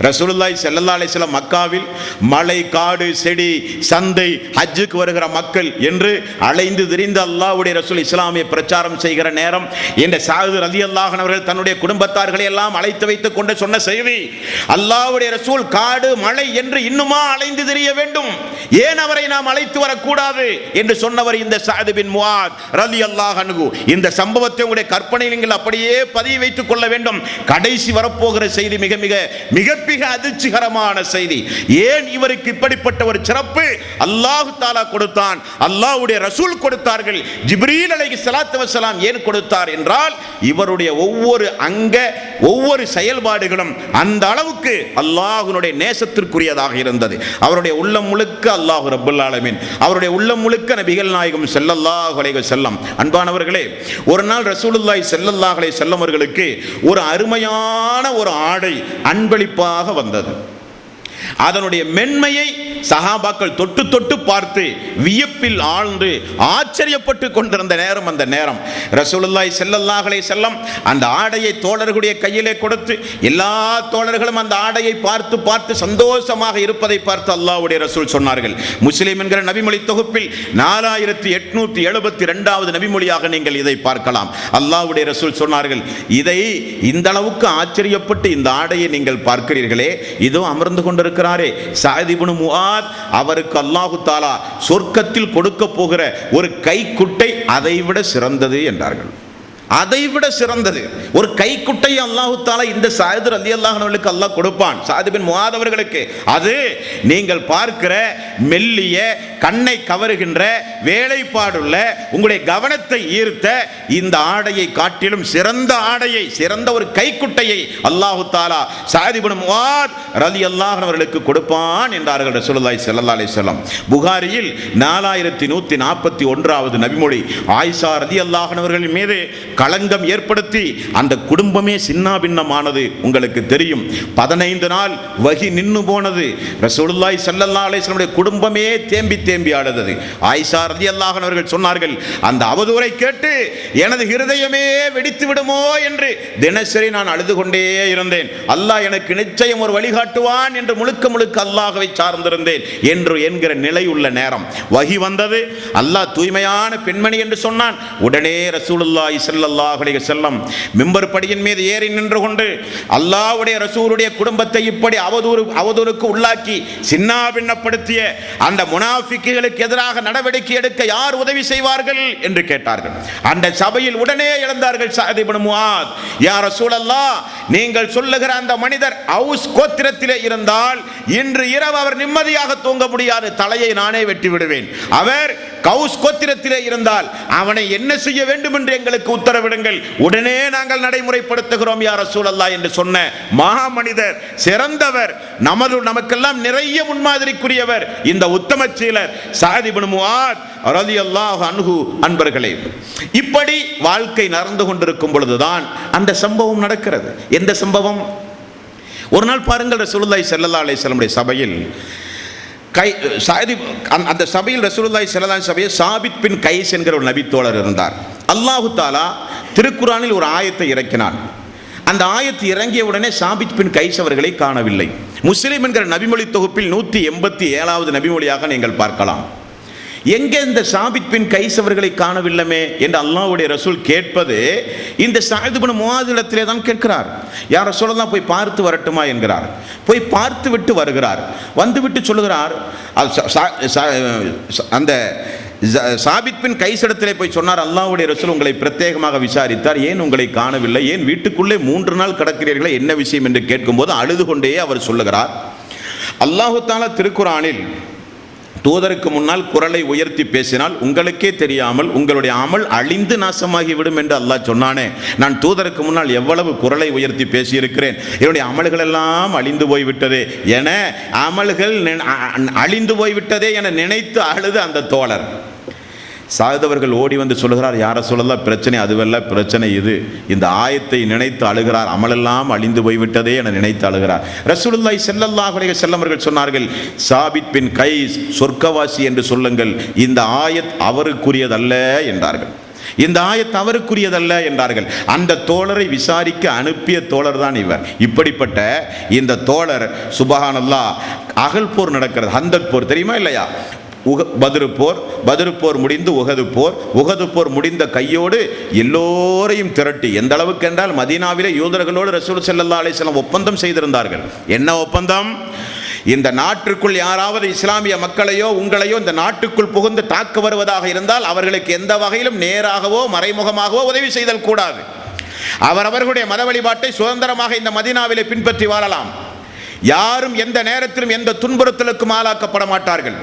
ரசூலுல்லாஹி ஸல்லல்லாஹு அலைஹி வஸல்லம் மக்காவில் மலை, காடு, செடி, சந்தை, ஹஜ்ஜுக்கு வருகிற மக்கள் என்று அலைந்து திரிந்து அல்லாஹ்வுடைய ரசூல் இஸ்லாமிய பிரச்சாரம் செய்கிற நேரம் இந்த சஅத் ரலியல்லாஹு அன்ஹு அவர்கள் தன்னுடைய குடும்பத்தார்களை எல்லாம் அழைத்து வைத்துக் கொண்டு சொன்ன செய்தி, அல்லாஹ்வுடைய ரசூல் காடு, மலை என்று இன்னுமா அலைந்து திரிய வேண்டும், ஏன் அவரை நாம் அழைத்து வரக்கூடாது என்று சொன்னவர் இந்த சஅத் பின் முஆத் ரலியல்லாஹு அன்ஹு. இந்த சம்பவத்தை உங்களுடைய கற்பனையில் நீங்கள் அப்படியே பதிய வைத்துக் கொள்ள வேண்டும். கடைசி வரப்போகிற செய்தி மிக மிக மிக மிக அதிர்ச்சிகரமான செய்தி. ஏன் இவருக்கு இப்படிப்பட்ட ஒரு சிறப்பு அல்லாஹ் தஆலா கொடுத்தான், அல்லாஹ்வுடைய ரசூல் கொடுத்தார்கள், ஜிப்ரீல் அலைஹிஸ்ஸலாத்து வஸ்ஸலாம் ஏன் கொடுத்தார் என்றால், இவருடைய ஒவ்வொரு செயல்பாடுகளும் அந்த அளவுக்கு அல்லாஹ்வுடைய நேசத்திற்குரியதாக இருந்தது. அவருடைய உள்ளம் முழுக்க அல்லாஹ் ரப்பல் ஆலமீன், அவருடைய உள்ளம் முழுக்க நபிகள் நாயகம் ஸல்லல்லாஹு அலைஹி வஸல்லம். அன்பானவர்களே, ஒரு நாள் ரசூலுல்லாஹி ஸல்லல்லாஹு அலைஹி வஸல்லம் அவர்களுக்கு ஒரு அருமையான ஒரு ஆடை அன்பளிப்பாக வந்தது. அதனுடைய மென்மையை சஹாபாக்கள் தொட்டு தொட்டு பார்த்து வியப்பில் ஆழ்ந்து ஆச்சரியப்பட்டு கொண்டிருந்த நேரம் அந்த நேரம். ரசூலுல்லாஹி ஸல்லல்லாஹு அலைஹி வஸல்லம் அந்த ஆடையை தோழர்களுடைய கையிலே கொடுத்து எல்லா தோழர்களும் அந்த ஆடையை பார்த்து பார்த்து சந்தோஷமாக இருப்பதை பார்த்து அல்லாஹ்வுடைய ரசூல் சொன்னார்கள். முஸ்லிம் என்கிற நபிமொழி தொகுப்பில் 4872வது நபிமொழியாக நீங்கள் இதை பார்க்கலாம். அல்லாஹ்வுடைய ரசூல் சொன்னார்கள், இதை இந்த அளவுக்கு ஆச்சரியப்பட்டு இந்த ஆடையை நீங்கள் பார்க்கிறீர்களே, இதோ அமர்ந்து கொண்டிருக்கிறாரே சஅத் இப்னு முஆத், அவருக்கு அல்லாஹு தஆலா சொர்க்கத்தில் கொடுக்க போகிற ஒரு கைக்குட்டை அதைவிட சிறந்தது என்றார்கள். அதைவிட சிறந்தது ஒரு கைக்குட்டையை அல்லாஹு தஆலா இந்த சஅத் ரலியல்லாஹு அன்ஹுவுக்கு அல்லாஹ் கொடுப்பான், சஅத் பின் முஆத் அவர்களுக்கு. அது நீங்கள் பார்க்கிற மெல்லிய கண்ணை கவருகின்ற வேலைப்பாடுள்ள உங்களுடைய கவனத்தை ஈர்த்த இந்த ஆடையை காட்டிலும் சிறந்த ஆடையை, சிறந்த ஒரு கைக்குட்டையை அல்லாஹு தஆலா சஅத் இப்னு முஆத் ரலியல்லாஹு அன்ஹு அவர்களுக்கு கொடுப்பான் என்றார்கள் ரசூலுல்லாஹி ஸல்லல்லாஹு அலைஹி வஸல்லம். புகாரியில் 4141வது நபிமொழி, ஆயிஷா ரலியல்லாஹு அன்ஹா அவர்கள் மீது களங்கம் ஏற்படுத்தி அந்த குடும்பமே சின்னாபின்னமானது உங்களுக்கு தெரியும். 15 நாள் வகி நின்னு போனது. ரசூலுல்லாஹி ஸல்லல்லாஹு அலைஹி வஸல்லம் குடும்பமே தேம்பி தேம்பி ஆடுது. ஆயிஷா ரலியல்லாஹு அன்ஹா அவர்கள் சொன்னார்கள், அந்த அவதூறை கேட்டு எனது இருதயமே வெடித்து விடுமோ என்று தினசரி நான் அழுது கொண்டே இருந்தேன். அல்லாஹ் எனக்கு நிச்சயம் ஒரு வழிகாட்டுவான் என்று முழுக்க முழுக்க அல்லாஹ்வை சார்ந்திருந்தேன் என்று என்கிற நிலை உள்ள நேரம் வகி வந்தது. அல்லாஹ் தூய்மையான பெண்மணி என்று சொன்னான். உடனே ரசூலுல்லாஹி ஸல்லல்லாஹு அலைஹி வஸல்லம் மிம்பர் படியின் மீது ஏறி நின்று கொண்டு அல்லாஹ்வுடைய ரசூலுடைய குடும்பத்தை இப்படி அவதூறுக்கு உள்ளாக்கி சின்னாபின்னப்படுத்திய அந்த முனாஃபிக்குகளுக்கு எதிராக நடவடிக்கை எடுக்க யார் உதவி செய்வார்கள் என்று கேட்டார்கள். அந்த சபையில் உடனே எழுந்தார்கள் சஅத் இப்னு முஆத், யா ரசூலல்லாஹ், நீங்கள் சொல்லுகிற அந்த மனிதர் அவுஸ் கோத்திரத்திலே இருந்தால் இன்று இரவு அவர் நிம்மதியாக தூங்க முடியாது, தலையை நானே வெட்டி விடுவேன். அவர் கவுஸ் கோத்திரத்திலே இருந்தால் அவனை என்ன செய்ய வேண்டும் என்று எங்களுக்கு உத்தரவிடுங்கள், உடனே நாங்கள் நடைமுறைப்படுத்துகிறோம் யா ரசூலல்லாஹ் என்று சொன்ன மகா மனிதர், சிறந்தவர், நமக்கெல்லாம் நிறைய முன்மாதிரிக்குரியவர் இந்த உத்தம சீலர் சஅத் இப்னு முஆத் ரலியல்லாஹு அன்ஹு. அன்பர்களே, இப்படி வாழ்க்கை நடந்து கொண்டிருக்கும் பொழுதுதான் அந்த சம்பவம் நடக்கிறது. எந்த சம்பவம்? ஒரு நாள் பாருங்கள், ரசூலுல்லாஹி ஸல்லல்லாஹு அலைஹி வஸல்லம் சபையில் அந்த சபையில் ரசூலுல்லாஹி ஸல்லல்லாஹு அலைஹி சபையில் சாபித் பின் கைஸ் என்கிற ஒரு நபி தோழர் இருந்தார். அல்லாஹு தஆலா திருக்குர்ஆனில் ஒரு ஆயத்தை இறக்கினான். அந்த ஆயத்து இறங்கிய உடனே சாபித் பின் கைஸ் அவர்களை காணவில்லை. முஸ்லிம் என்கிற நபிமொழி தொகுப்பில் 187வது நபிமொழியாக நீங்கள் பார்க்கலாம். எங்கே இந்த சாபித் பின் கைஸ் அவர்களை காணவில்லைமே என்று அல்லாஹ்வுடைய ரசூல் கேட்பது இந்த சஅத் இப்னு முஆத் இடத்திலே தான் கேட்கிறார். யார் ரசூலல்லாஹ் போய் பார்த்து வரட்டுமா என்கிறார். போய் பார்த்து விட்டு வருகிறார். வந்துவிட்டு சொல்லுகிறார், அந்த சாபித் பின் கைஸ் இடத்திலே போய் சொன்னார், அல்லாஹ்வுடைய ரசூல் உங்களை பிரத்யேகமாக விசாரித்தார், ஏன் உங்களை காணவில்லை, ஏன் வீட்டுக்குள்ளே 3 நாள் கடக்கிறீர்களே, என்ன விஷயம் என்று கேட்கும்போது அழுது கொண்டே அவர் சொல்லுகிறார், அல்லாஹு தஆலா திருக்குர்ஆனில் தூதருக்கு முன்னால் குரலை உயர்த்தி பேசினால் உங்களுக்கே தெரியாமல் உங்களுடைய அமல் அழிந்து நாசமாகிவிடும் என்று அல்லாஹ் சொன்னானே, நான் தூதருக்கு முன்னால் எவ்வளவு குரலை உயர்த்தி பேசியிருக்கிறேன், என்னுடைய அமல்கள் எல்லாம் அழிந்து போய்விட்டதே என, அமல்கள் அழிந்து போய்விட்டதே என நினைத்து அழுது அந்த தோழர். சாதவர்கள் ஓடி வந்து சொல்லுகிறார், யார சொல்லலாம் பிரச்சனை அதுவல்ல, பிரச்சனை இது. இந்த ஆயத்தை நினைத்து அழுகிறார், அமலெல்லாம் அழிந்து போய்விட்டதே என நினைத்து அழுகிறார். ரசூலுல்லாஹி ஸல்லல்லாஹு அலைஹி வஸல்லம் அவர்கள் சொன்னார்கள், சாபித் பின் கைஸ் சொர்க்கவாசி என்று சொல்லுங்கள், இந்த ஆயத் அவருக்குரியதல்ல என்றார்கள். இந்த ஆயத் அவருக்குரியதல்ல என்றார்கள். அந்த தோழரை விசாரிக்க அனுப்பிய தோழர் தான் இவர். இப்படிப்பட்ட இந்த தோழர் சுப்ஹானல்லாஹ், அகல் போர் நடக்கிறது, ஹந்தக் போர் தெரியுமா இல்லையா? பத்ரு போர் முடிந்து உஹது போர் முடிந்த கையோடு எல்லோரையும் திரட்டி, எந்த அளவுக்கு என்றால் மதீனாவிலே யூதர்களோடு ரசூல் ஸல்லல்லாஹு அலைஹி வஸல்லம் ஒப்பந்தம் செய்திருந்தார்கள். என்ன ஒப்பந்தம்? இந்த நாட்டிற்குள் யாராவது இஸ்லாமிய மக்களையோ உங்களையோ இந்த நாட்டுக்குள் புகுந்து தாக்க வருவதாக இருந்தால் அவர்களுக்கு எந்த வகையிலும் நேராகவோ மறைமுகமாகவோ உதவி செய்தல் கூடாது. அவர்களுடைய மத வழிபாட்டை சுதந்திரமாக இந்த மதீனாவிலே பின்பற்றி வாழலாம். யாரும் எந்த நேரத்திலும் எந்த துன்புறுத்தலுக்கும் ஆளாக்கப்பட மாட்டார்கள்.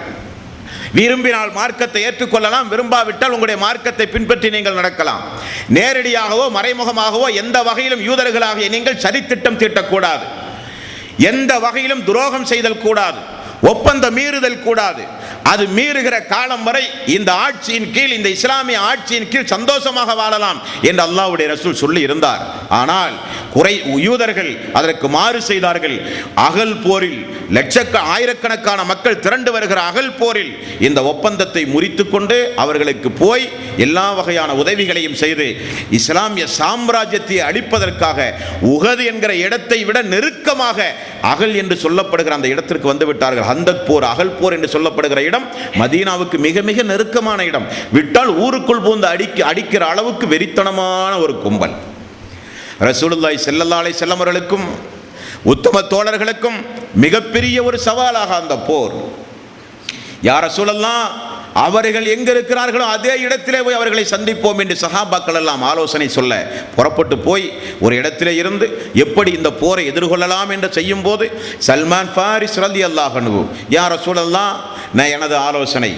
விரும்பினால் மார்க்கத்தை ஏற்றுக்கொள்ளலாம், விரும்பாவிட்டால் உங்களுடைய மார்க்கத்தை பின்பற்றி நீங்கள் நடக்கலாம். நேரடியாகவோ மறைமுகமாகவோ எந்த வகையிலும் யூதர்களாகிய நீங்கள் சதித்திட்டம் தீட்டக்கூடாது, எந்த வகையிலும் துரோகம் செய்தல் கூடாது, ஒப்பந்தம் மீறுதல் கூடாது. அது மீறுகிற காலம் வரை இந்த ஆட்சியின் கீழ், இந்த இஸ்லாமிய ஆட்சியின் கீழ் சந்தோஷமாக வாழலாம் என்று அல்லாஹ்வுடைய ரசூல் சொல்லி இருந்தார். ஆனால் யூதர்கள் அதற்கு மாறு செய்தார்கள். அகல் போரில் ஆயிரக்கணக்கான மக்கள் திரண்டு வருகிற அகல் போரில் இந்த ஒப்பந்தத்தை முறித்துக் கொண்டு அவர்களுக்கு போய் எல்லா வகையான உதவிகளையும் செய்து இஸ்லாமிய சாம்ராஜ்யத்தை அழிப்பதற்காக உஹது என்கிற இடத்தை விட நெருக்கமாக அகல் என்று சொல்லப்படுகிற அந்த இடத்திற்கு வந்து விட்டார்கள். ஹந்தக் போர், அகல் போர் என்று சொல்லப்படுகிற இடம் மதீனாவுக்கு மிக மிக நெருக்கமான இடம். விட்டால் ஊருக்குள் பூந்து அடிக்கிற அளவுக்கு வெறித்தனமான ஒரு கும்பல். ரசூலுல்லாஹி ஸல்லல்லாஹு அலைஹி வஸல்லம் அவர்களுக்கும் உத்தம தோழர்களுக்கும் மிகப்பெரிய ஒரு சவாலாக அந்த போர். யா ரசூலல்லாஹ், அவர்கள் எங்க இருக்கிறார்களோ அதே இடத்திலே போய் அவர்களை சந்திப்போம் என்று சஹாபாக்கள் எல்லாம் ஆலோசனை சொல்ல புறப்பட்டு போய் ஒரு இடத்திலே இருந்து எப்படி இந்த போரை எதிர்கொள்ளலாம் என்று செய்யும் போது சல்மான் ஃபாரிஸ் ரலியல்லாஹு அன்ஹு, யா ரசூலல்லாஹ், நான் எனது ஆலோசனை,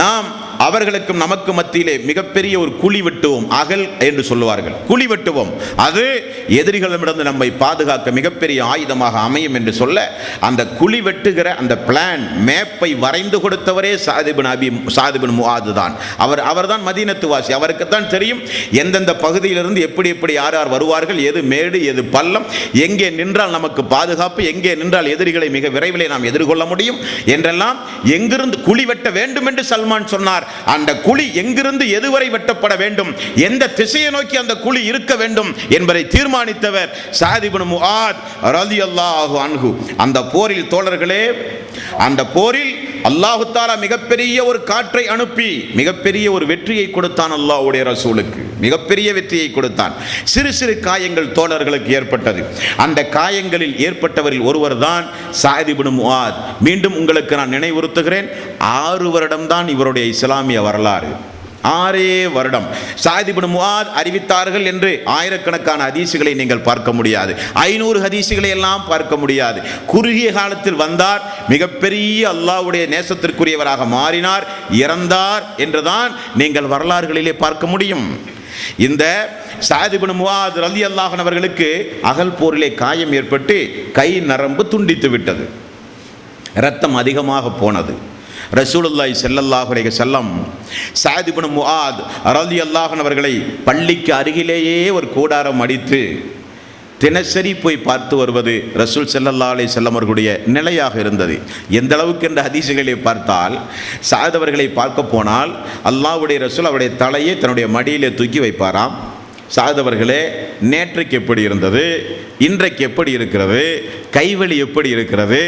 நாம் அவர்களுக்கும் நமக்கு மத்தியிலே மிகப்பெரிய ஒரு குழி வெட்டுவோம். அகல் என்று சொல்லுவார்கள், குழி வெட்டுவோம். அது எதிரிகளிடமிருந்து நம்மை பாதுகாக்க மிகப்பெரிய ஆயுதமாக அமையும் என்று சொல்ல, அந்த குழி வெட்டுகிற அந்த பிளான் மேப்பை வரைந்து கொடுத்தவரே சாத் இப்னு முஆத் தான். அவர்தான் மதீனத்து வாசி. அவருக்குத்தான் தெரியும் எந்தெந்த பகுதியிலிருந்து எப்படி எப்படி யார் யார் வருவார்கள், எது மேடு எது பள்ளம், எங்கே நின்றால் நமக்கு பாதுகாப்பு, எங்கே நின்றால் எதிரிகளை மிக விரைவிலே நாம் எதிர்கொள்ள முடியும் என்றெல்லாம் எங்கிருந்து குழி வெட்ட வேண்டும் என்று சல்மான் சொன்னார். அந்த குழி எங்கிருந்து எதுவரை வெட்டப்பட வேண்டும், எந்த திசையை நோக்கி அந்த குழி இருக்க வேண்டும் என்பதை தீர்மானித்தவர் சாத் இப்னு முஆத் ரலியல்லாஹு அன்ஹு. அந்த போரில் தோழர்களே, அந்த போரில் அல்லாஹு தஆலா மிகப்பெரிய ஒரு காற்றை அனுப்பி மிகப்பெரிய ஒரு வெற்றியை கொடுத்தான். அல்லாஹ்வுடைய ரசூலுக்கு மிகப்பெரிய வெற்றியை கொடுத்தான். சிறு சிறு காயங்கள் தோழர்களுக்கு ஏற்பட்டது. அந்த காயங்களில் ஏற்பட்டவரில் ஒருவர் தான் சாத் இப்னு முஆத். மீண்டும் உங்களுக்கு நான் நினைவுறுத்துகிறேன், 6 வருடம் தான் இவருடைய இஸ்லாமிய வரலாறு. 6 வருடம் சாத் இப்னு முஆத் அறிவித்தார்கள் என்று ஆயிரக்கணக்கான ஹதீசுகளை நீங்கள் பார்க்க முடியாது. 500 ஹதீசுகளை எல்லாம் பார்க்க முடியாது. குறுகிய காலத்தில் வந்தார், மிகப்பெரிய அல்லாஹ்வுடைய நேசத்திற்குரியவராக மாறினார், இறந்தார் என்றுதான் நீங்கள் வரலாறுகளிலே பார்க்க முடியும். இந்த சாத் இப்னு முஆத் ரலியல்லாஹு அன்ஹு அவர்களுக்கு அகல் போரிலே காயம் ஏற்பட்டு கை நரம்பு துண்டித்து விட்டது, இரத்தம் அதிகமாக போனது. ரசூலுல்லாஹி ஸல்லல்லாஹு அலைஹி வஸல்லம் சாத் இப்னு முஆத் ரலியல்லாஹு அன்ஹு அவர்களை பள்ளிக்கு அருகிலேயே ஒரு கூடாரம் அடித்து தினசரி போய் பார்த்து வருவது ரசூல் ஸல்லல்லாஹு அலைஹி வஸல்லம் அவர்களுடைய நிலையாக இருந்தது. எந்த அளவுக்கு என்ற ஹதீசுகளை பார்த்தால், சாத் அவர்களை பார்க்க போனால் அல்லாஹ்வுடைய ரசூல் அவருடைய தலையை தன்னுடைய மடியிலே தூக்கி வைப்பாராம். சாத் அவர்களே, நேற்றைக்கு எப்படி இருந்தது, இன்றைக்கு எப்படி இருக்கிறது, கைவலி எப்படி இருக்கிறது,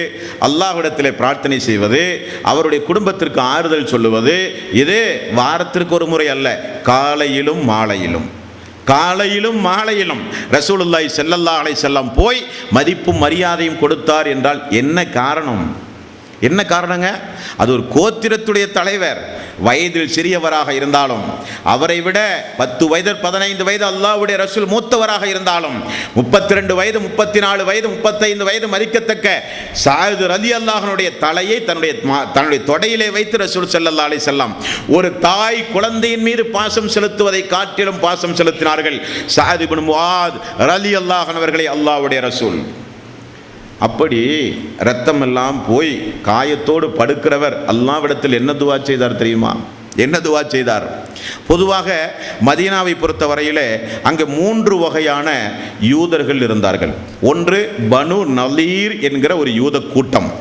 அல்லாஹ்விடத்தில் பிரார்த்தனை செய்வது, அவருடைய குடும்பத்திற்கு ஆறுதல் சொல்லுவது, இது வாரத்திற்கு ஒரு முறை அல்ல, காலையிலும் மாலையிலும், காலையிலும் மாலையிலும் ரசூலுல்லாஹி ஸல்லல்லாஹு அலைஹி வஸல்லம் போய் மதிப்பும் மரியாதையும் கொடுத்தார் என்றால் என்ன காரணம்? என்ன காரணங்க? அது ஒரு கோத்திரத்துடைய தலைவர், வயதில் சிறியவராக இருந்தாலும், அவரை விட 10 வயது 15 வயது அல்லாஹ்வுடைய ரசூல் மூத்தவராக இருந்தாலும், 32 வயது 34 வயது 35 வயது மதிக்கத்தக்க சாத் ரலியல்லாஹு அன்ஹுடைய தலையை தன்னுடைய தொடையிலே வைத்து ரசூல் ஸல்லல்லாஹு அலைஹி வஸல்லம் ஒரு தாய் குழந்தையின் மீது பாசம் செலுத்துவதை காட்டிலும் பாசம் செலுத்தினார்கள் சாத் இப்னு முஆத் ரலியல்லாஹு அன்ஹு அவர்களை அல்லாஹ்வுடைய ரசூல். அப்படி இரத்தம் எல்லாம் போய் காயத்தோடு படுக்கிறவர் அல்லாஹ்விடத்தில் என்ன துஆ செய்தார் தெரியுமா? என்ன துஆ செய்தார்? பொதுவாக மதீனாவை பொறுத்த வரையிலே அங்கே 3 வகையான யூதர்கள் இருந்தார்கள். ஒன்று பனு நலீர் என்கிற ஒரு யூத கூட்டம்.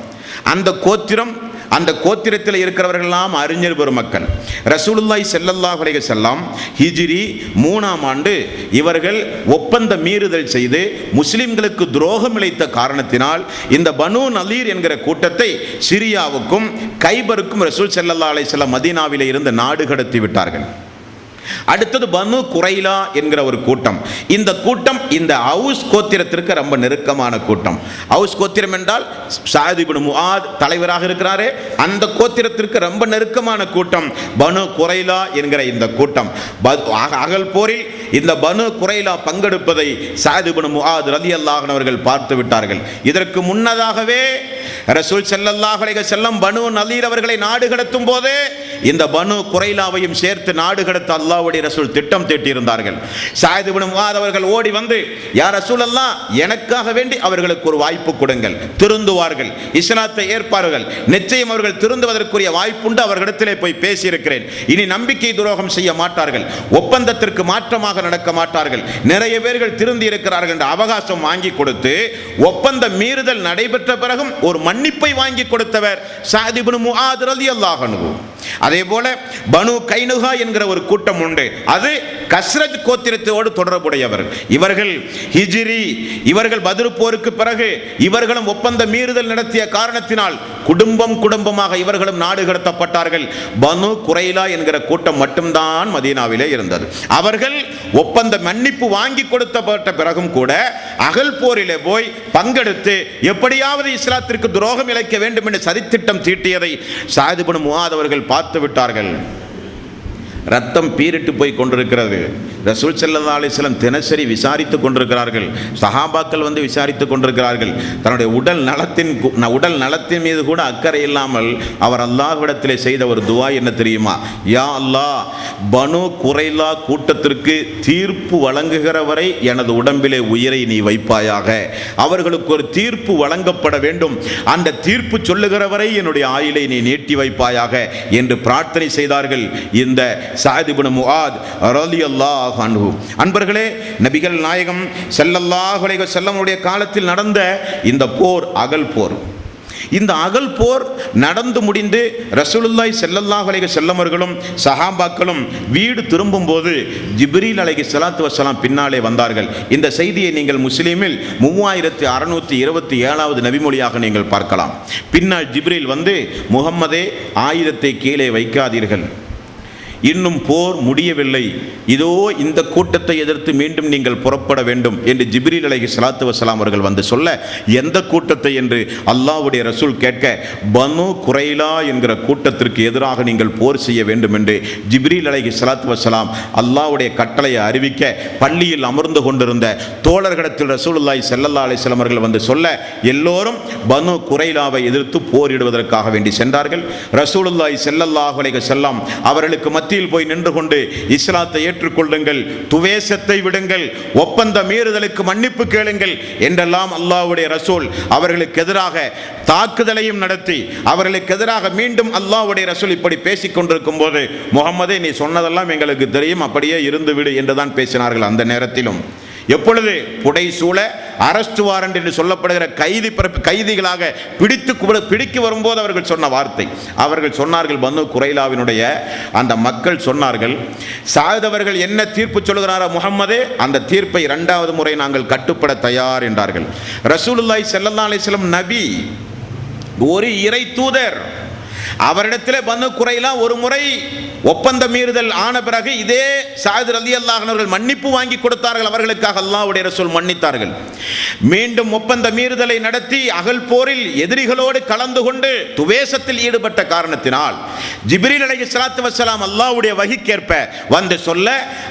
அந்த கோத்திரத்தில் இருக்கிறவர்களெல்லாம் அறிஞர் பெருமக்கள். ரசூலுல்லாஹி ஸல்லல்லாஹு அலைஹி வஸல்லம் ஹிஜ்ரி 3ஆம் ஆண்டு இவர்கள் ஒப்பந்த மீறுதல் செய்து முஸ்லிம்களுக்கு துரோகம் இழைத்த காரணத்தினால் இந்த பனு நலீர் என்கிற கூட்டத்தை சிரியாவுக்கும் கைபருக்கும் ரசூல் ஸல்லல்லாஹு அலைஹி வஸல்லம் மதீனாவிலே இருந்து நாடு கடத்தி விட்டார்கள். அடுத்தது பனு குரைலா என்கிற ஒரு கூட்டம். இந்த கூட்டம் இந்த அவுஸ் கோத்திரத்திற்கு ரொம்ப நெருக்கமான கூட்டம். அவுஸ் கோத்திரம் என்றால் சாத் இப்னு முஆத் தலைவராக இருக்கிறாரே, அந்த கோத்திரத்திற்கு ரொம்ப நெருக்கமான கூட்டம் பனு குரைலா என்கிற இந்த கூட்டம். அகல் போரில் இந்த பனு குரைலா பங்கெடுப்பதை சாத் இப்னு முஆத் ரலியல்லாஹு அன்ஹு அவர்கள் பார்த்து விட்டார்கள். இதற்கு முன்னதாகவே ரசூல் ஸல்லல்லாஹு அலைஹி வஸல்லம் பனு நலீர் அவர்களை நாடு கடத்தும் போதே இந்த பனு குரைலாவையும் சேர்த்து நாடு கடத்த அல்லாஹ்வுடைய ரசூல் திட்டம் தீட்டியிருந்தார்கள். ஸஅத் இப்னு முஆத் அவர்கள் ஓடி வந்து, யா ரசூலல்லாஹ், எனக்காக வேண்டி அவர்களுக்கு ஒரு வாய்ப்பு கொடுங்கள், திருந்துவார்கள், இஸ்லாத்தை ஏற்பார்கள், நிச்சயம் அவர்கள் திருந்துவதற்குரிய வாய்ப்புண்டு, அவர்களிடத்திலே போய் பேசியிருக்கிறேன், இனி நம்பிக்கை துரோகம் செய்ய மாட்டார்கள், ஒப்பந்தத்திற்கு மாற்றமாக நடக்க மாட்டார்கள், நிறைய பேர்கள் திருந்தி இருக்கிறார்கள் என்ற அவகாசம் வாங்கி கொடுத்து ஒப்பந்த மீறுதல் நடைபெற்ற பிறகும் ஒரு மன்னிப்பை வாங்கி கொடுத்தவர் ஸஅத் இப்னு முஆத் ரலியல்லாஹு அன்ஹு. அதே போல பனு கைனுகா என்கிற ஒரு கூட்டம் உண்டு, அது கஸ்ரஜ் கோத்திரத்தோடு தொடர்புடையவர். இவர்கள் ஹிஜ்ரி, இவர்கள் பத்ர் போருக்கு பிறகு இவர்களும் ஒப்பந்த மீறுதல் நடத்திய காரணத்தினால் குடும்பமாக இவர்களும் நாடு கடத்தப்பட்டார்கள். பனு குரைலா என்கிற கூட்டம் மட்டும்தான் மதீனாவிலே இருந்தது. அவர்கள் ஒப்பந்த மன்னிப்பு வாங்கி கொடுத்தப்பட்ட பிறகும் கூட அகல் போரிலே போய் பங்கெடுத்து எப்படியாவது இஸ்லாத்திற்கு துரோகம் இழைக்க வேண்டும் என்று சதித்திட்டம் தீட்டியதை ஸஅத் இப்னு முஆத் அவர்கள் பார்த்து விட்டார்கள். ரத்தம் பீரிட்டு போய் கொண்டிருக்கிறது. ரசூல் ஸல்லல்லாஹு அலைஹி வஸல்லம் தினசரி விசாரித்து கொண்டிருக்கிறார்கள், சஹாபாக்கள் வந்து விசாரித்து கொண்டிருக்கிறார்கள். தன்னுடைய உடல் நலத்தின் மீது கூட அக்கறை இல்லாமல் அவர் அல்லாஹ்விடத்திலே செய்த ஒரு துவா என்ன தெரியுமா? யா அல்லாஹ், பனு குரைலா கூட்டத்திற்கு தீர்ப்பு வழங்குகிற வரை எனது உடம்பிலே உயிரை நீ வைப்பாயாக, அவர்களுக்கு ஒரு தீர்ப்பு வழங்கப்பட வேண்டும், அந்த தீர்ப்பு சொல்லுகிற வரை என்னுடைய ஆயுளை நீ நீட்டி வைப்பாயாக என்று பிரார்த்தனை செய்தார்கள் இந்த ஸஅத் இப்னு முஆத் ரலியல்லாஹு அன்ஹு. அன்பர்களே, நபிகள் நாயகம் ஸல்லல்லாஹு அலைஹி வஸல்லம் உடைய காலத்தில் நடந்த இந்த போர் அகல் போர். இந்த அகல் போர் நடந்து முடிந்து ரசூலுல்லாஹி ஸல்லல்லாஹு அலைஹி வஸல்லம் அவர்களும் சஹாபாக்களும் வீடு திரும்பும்போது ஜிப்ரீல் அலைஹிஸ்ஸலாத்து வஸ்ஸலாம் பின்னாலே வந்தார்கள். இந்த செய்தியை நீங்கள் முஸ்லிமில் 3627வது நபிமொழியாக நீங்கள் பார்க்கலாம். பின்னால் ஜிப்ரீல் வந்து, முஹம்மதே, ஆயுதத்தை கீழே வைக்காதீர்கள், இன்னும் போர் முடியவில்லை, இதோ இந்த கூட்டத்தை எதிர்த்து மீண்டும் நீங்கள் புறப்பட வேண்டும் என்று ஜிப்ரீல் அலைஹிஸ்ஸலாத்து வஸ்ஸலாம் அவர்கள் வந்து சொல்ல, எந்த கூட்டத்தை என்று அல்லாஹ்வுடைய ரசூல் கேட்க, பனு குரைலா என்கிற கூட்டத்திற்கு எதிராக நீங்கள் போர் செய்ய வேண்டும் என்று ஜிப்ரீல் அலைஹிஸ்ஸலாத்து வஸ்ஸலாம் அல்லாஹ்வுடைய கட்டளையை அறிவிக்க, பள்ளியில் அமர்ந்து கொண்டிருந்த தோழர்களிடத்தில் ரசூலுல்லாஹி ஸல்லல்லாஹு அலைஹி வஸல்லம் அவர்கள் வந்து சொல்ல, எல்லோரும் பனு குரைலாவை எதிர்த்து போரிடுவதற்காக வேண்டி சென்றார்கள். ரசூலுல்லாஹி ஸல்லல்லாஹு அலைஹி வஸல்லம் அவர்களுக்கு மத்தியில் போய் நின்று கொண்டு, இஸ்லாத்தை ஏற்றுக்கொள்ளுங்கள், துவேஷத்தை விடுங்கள், ஒப்பந்த மீறுதலுக்கு மன்னிப்பு கேளுங்கள் என்றெல்லாம் அல்லாஹ்வுடைய ரசூல் அவர்களுக்கு எதிராக தாக்குதலையும் நடத்தி, அவர்களுக்கு எதிராக மீண்டும் அல்லாஹ்வுடைய ரசூல் இப்படி பேசிக் கொண்டிருக்கும் போது, முஹம்மதே, நீ சொன்னதெல்லாம் எங்களுக்கு தெரியும், அப்படியே இருந்து விடு என்றுதான் பேசினார்கள். அந்த நேரத்திலும் எப்பொழுது புடைசூழ அரஸ்ட் வாரண்ட் என்று சொல்லப்படுகிற கைதிகளாக பிடிக்க வரும்போது அவர்கள் சொன்ன வார்த்தை, அவர்கள் சொன்னார்கள், பனு குரைலாவினுடைய அந்த மக்கள் சொன்னார்கள், ஸஅத் அவர்கள் என்ன தீர்ப்பு சொல்கிறாரோ முஹம்மதே, அந்த தீர்ப்பை 2வது முறை நாங்கள் கட்டுப்பட தயார் என்றார்கள். ரசூலுல்லாஹி ஸல்லல்லாஹு அலைஹி வஸல்லம் நபி, ஒரு இறை தூதர், அவரிடத்திலே பனு குரைலா ஒரு முறை ஒப்பந்த மீறுதல் ஆன பிறகு இதே ஸஅத் ரலியல்லாஹு அன்ஹு அவர்கள் மன்னிப்பு வாங்கி கொடுத்தார்கள், அவர்களுக்காக அல்லாஹ்வுடைய ரசூல் மன்னித்தார்கள். மீண்டும் ஒப்பந்த மீறுதலை நடத்தி அகல் போரில் எதிரிகளோடு கலந்து கொண்டு துவேஷத்தில் ஈடுபட்ட காரணத்தினால் ஜிப்ரீல் அலைஹிஸ்ஸலாத்து வஸ்ஸலாம் அல்லாஹ்வுடைய வஹிக்கேற்ப வந்து சொல்ல,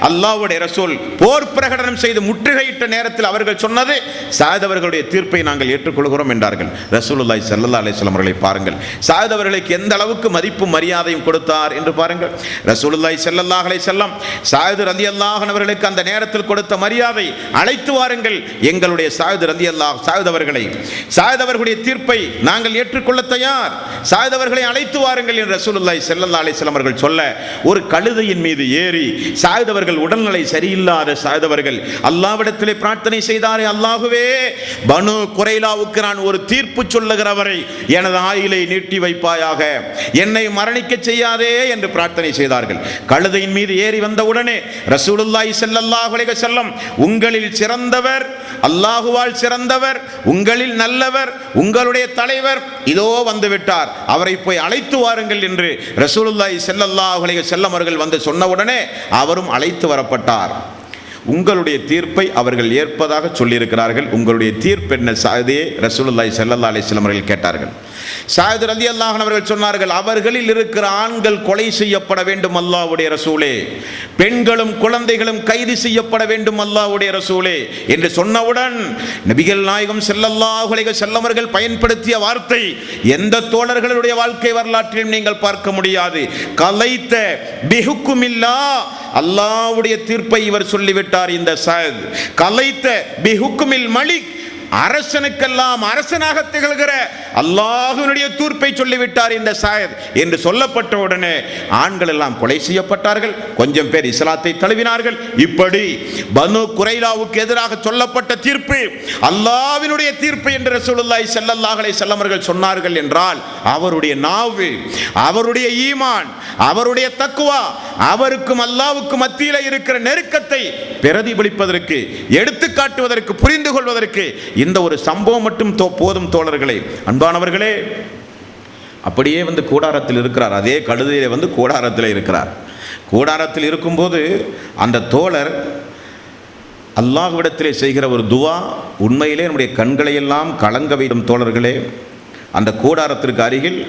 அல்லாஹ்வுடைய ரசூல் போர் பிரகடனம் செய்து முற்றுகையிட்ட நேரத்தில் அவர்கள் சொன்னது, ஸஅத் அவர்களுடைய தீர்ப்பை நாங்கள் ஏற்றுக்கொள்கிறோம் என்றார்கள். ரசூலுல்லாஹி ஸல்லல்லாஹு அலைஹி வஸல்லம் அவர்களை பாருங்கள், ஸஅத் அவர்களுக்கு எந்த அளவுக்கு மதிப்பு மரியாதையும் கொடுத்தார் என்று பாருங்கள். ரசூலுல்லாஹி ஸல்லல்லாஹு அலைஹி வஸல்லம் ஸஅத் ரலியல்லாஹு அன்ஹு அவர்களுக்கு அந்த நேரத்தில் கொடுத்த மரியாதை, அழைத்து வாருங்கள் எங்களுடைய ஸஅத் அவர்களை, ஸஅத் அவர்களுடைய தீர்ப்பை நாங்கள் ஏற்றுக்கொள்ள தயார், ஸஅத் அவர்களை அழைத்து வாருங்கள் என்று ரசூலுல்லாஹி ஸல்லல்லாஹு அலைஹி வஸல்லம் அவர்கள் சொல்ல, ஒரு கழுதையின் மீது ஏறி ஸஅத் அவர்கள், உடல்நிலை சரியில்லாத ஸஅத் அவர்கள் அல்லாஹ்விடத்திலே பிரார்த்தனை செய்தாரே, அல்லாஹ்வே, பனு குரைலாவுக்கு நான் ஒரு தீர்ப்பு சொல்லுகிறவரை எனது ஆயுளை நீட்டி வைப்பாயாக, என்னை மரணிக்க செய்யாதே என்று பிரார்த்தனை செய்தார்கள். கழுதையின் மீது ஏறி வந்தவுடனே ரசூலுல்லாஹி ஸல்லல்லாஹு அலைஹி வஸல்லம், உங்களில் சிறந்தவர், அல்லாஹுவால் சிறந்தவர், உங்களில் நல்லவர், உங்களுடைய தலைவர் இதோ வந்துவிட்டார், அவரை போய் அழைத்து வாருங்கள் என்று ரசூலுல்லாஹி ஸல்லல்லாஹு அலைஹி வஸல்லம் அவர்கள் வந்து சொன்னவுடனே அவரும் அழைத்து வரப்பட்டார். உங்களுடைய தீர்ப்பை அவர்கள் ஏற்பதாக சொல்லியிருக்கிறார்கள், உங்களுடைய தீர்ப்பு என்ன ஸஅதே? ரசூலுல்லாஹி ஸல்லல்லாஹு அலைஹி வஸல்லம் அவர்கள் கேட்டார்கள். சஅத் ரலியல்லாஹு அன்ஹு அவர்கள் சொன்னார்கள், அவர்களில் இருக்கிற ஆண்கள் கொலை செய்யப்பட வேண்டும் அல்லாஹ்வுடைய ரசூலே, பெண்களும் குழந்தைகளும் கைது செய்யப்பட வேண்டும் அல்லாஹ்வுடைய ரசூலே என்று சொன்னவுடன் நபிகள் நாயகம் ஸல்லல்லாஹு அலைஹி வஸல்லம் அவர்கள் பயன்படுத்திய வார்த்தை எந்த தோழர்களுடைய வாழ்க்கை வரலாற்றிலும் நீங்கள் பார்க்க முடியாது. கலைத்த பிஹுக்குமில்லா, அல்லாஹ்வுடைய தீர்ப்பை இவர் சொல்லிவிட்டார் இந்த சஅத். கலைத்த பிஹுக்குமில் மலிக், அரசனுக்கெல்லாம் அரசனாக திகழ்கிற அல்லாஹ்வுடைய தீர்ப்பை சொல்லிவிட்டார் இந்த சஅத் என்று சொல்லப்பட்ட உடனே ஆண்கள் எல்லாம் கொலை செய்யப்பட்டார்கள். கொஞ்சம் பேர் இஸ்லாத்தை தழுவினார்கள். இப்படி பனு குரைலாவுக்கு எதிராக சொல்லப்பட்ட தீர்ப்பு அல்லாஹ்வினுடைய தீர்ப்பு என்று ரசூலுல்லாஹி ஸல்லல்லாஹு அலைஹி வஸல்லம் அவர்கள் சொன்னார்கள் என்றால் அவருடைய நாவு, அவருடைய ஈமான், அவருடைய தக்வா, அவருக்கும் அல்லாஹ்வுக்கும் மத்தியில் இருக்கிற நெருக்கத்தை பிரதிபலிப்பதற்கு, எடுத்து காட்டுவதற்கு, புரிந்து கொள்வதற்கு இந்த ஒரு சம்பவம் மட்டும் போதும் தோழர்களே. அன்பானவர்களே, அப்படியே கூடாரத்தில் இருக்கிறார். அதே கழுதையிலே கூடாரத்தில் இருக்கிறார். கூடாரத்தில் இருக்கும்போது அந்த தோழர் அல்லாஹ்விடத்திலே செய்கிற ஒரு துவா உண்மையிலே நம்முடைய கண்களை எல்லாம் கலங்க வைக்கும் தோழர்களே. அந்த கூடாரத்திற்கு அருகில்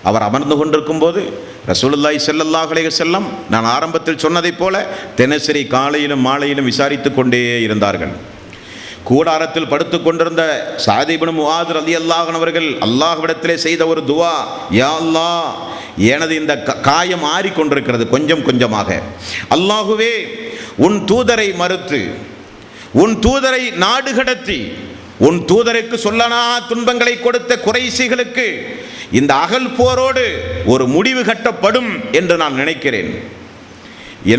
அவர் அமர்ந்து கொண்டிருக்கும் போது ரசூலுல்லாஹி ஸல்லல்லாஹு அலைஹி வஸல்லம் நான் ஆரம்பத்தில் சொன்னதைப் போல தினசரி காலையிலும் மாலையிலும் விசாரித்து கொண்டே இருந்தார்கள். கூடாரத்தில் படுத்துக் கொண்டிருந்த சஅத் இப்னு முஆத் ரலியல்லாஹு அன்ஹு அவர்கள் அல்லாஹ்விடத்திலே செய்த ஒரு துவா, யா அல்லாஹ், எனது இந்த காயம் ஆறிக்கொண்டிருக்கிறது கொஞ்சம் கொஞ்சமாக. அல்லாஹுவே, உன் தூதரை மறுத்து, உன் தூதரை நாடு கடத்தி, உன் தூதருக்கு சொல்லனா துன்பங்களை கொடுத்த குறைஷிகளுக்கு இந்த அகல் போரோடு ஒரு முடிவு கட்டப்படும் என்று நான் நினைக்கிறேன்.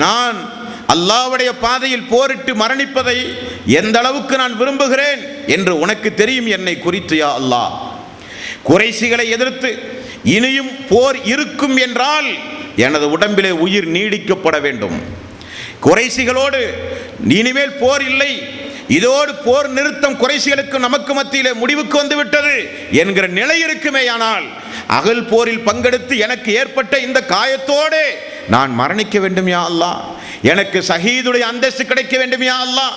நான் அல்லாஹ்வுடைய பாதையில் போரிட்டு மரணிப்பதை எந்த அளவுக்கு நான் விரும்புகிறேன் என்று உனக்கு தெரியும் என்னை குறித்து யா அல்லாஹ். குறைஷிகளை எதிர்த்து இனியும் போர் இருக்கும் என்றால் எனது உடம்பிலே உயிர் நீடிக்கப்பட வேண்டும். குறைஷிகளோடு இனிமேல் போர் இல்லை, இதோடு போர் நிறுத்தம் குறைஷிகளுக்கு நமக்கு மத்தியிலே முடிவுக்கு வந்துவிட்டது என்கிற நிலை இருக்குமேயானால் அகல் போரில் பங்கெடுத்து எனக்கு ஏற்பட்ட இந்த காயத்தோடு நான் மரணிக்க வேண்டும் யா அல்லாஹ். எனக்கு ஷஹீதுடைய அந்தஸ்து கிடைக்க வேண்டும் யா அல்லாஹ்.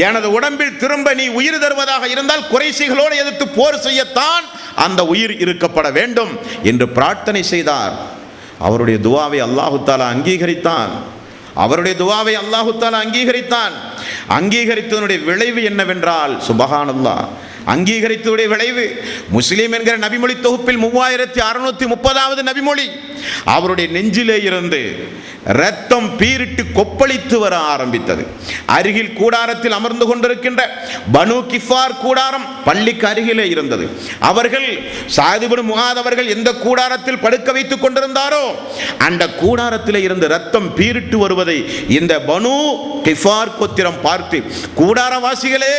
எனது உடம்பில் திரும்ப நீ உயிர் தருவதாக இருந்தால் குறைஷிகளோடு எதிர்த்து போர் செய்யத்தான் அந்த உயிர் இருக்கப்பட வேண்டும் என்று பிரார்த்தனை செய்தார். அவருடைய துவாவை அல்லாஹு தஆலா அங்கீகரித்தான். அவருடைய துவாவை அல்லாஹு தஆலா அங்கீகரித்தான். அங்கீகரித்ததனுடைய விளைவு என்னவென்றால், சுபஹானல்லாஹ், அங்கீகரித்ததுடைய விளைவு முஸ்லிம் என்கிற நபிமொழி தொகுப்பில் 3630வது நபிமொழி. அவருடைய நெஞ்சிலே இருந்து இரத்தம் பீரிட்டு கொப்பளித்து வர ஆரம்பித்தது. அருகில் கூடாரத்தில் அமர்ந்து கொண்டிருக்கின்ற பனு கிஃபார் கூடாரம் பள்ளிக்கு அருகிலே இருந்தது. அவர்கள் சஅத் இப்னு முஆத் அவர்கள் எந்த கூடாரத்தில் படுக்க வைத்துக் கொண்டிருந்தாரோ அந்த கூடாரத்தில் இருந்து இரத்தம் பீரிட்டு வருவதை இந்த பனு கிஃபார் கோத்திரம் பார்த்து, கூடாரவாசிகளே,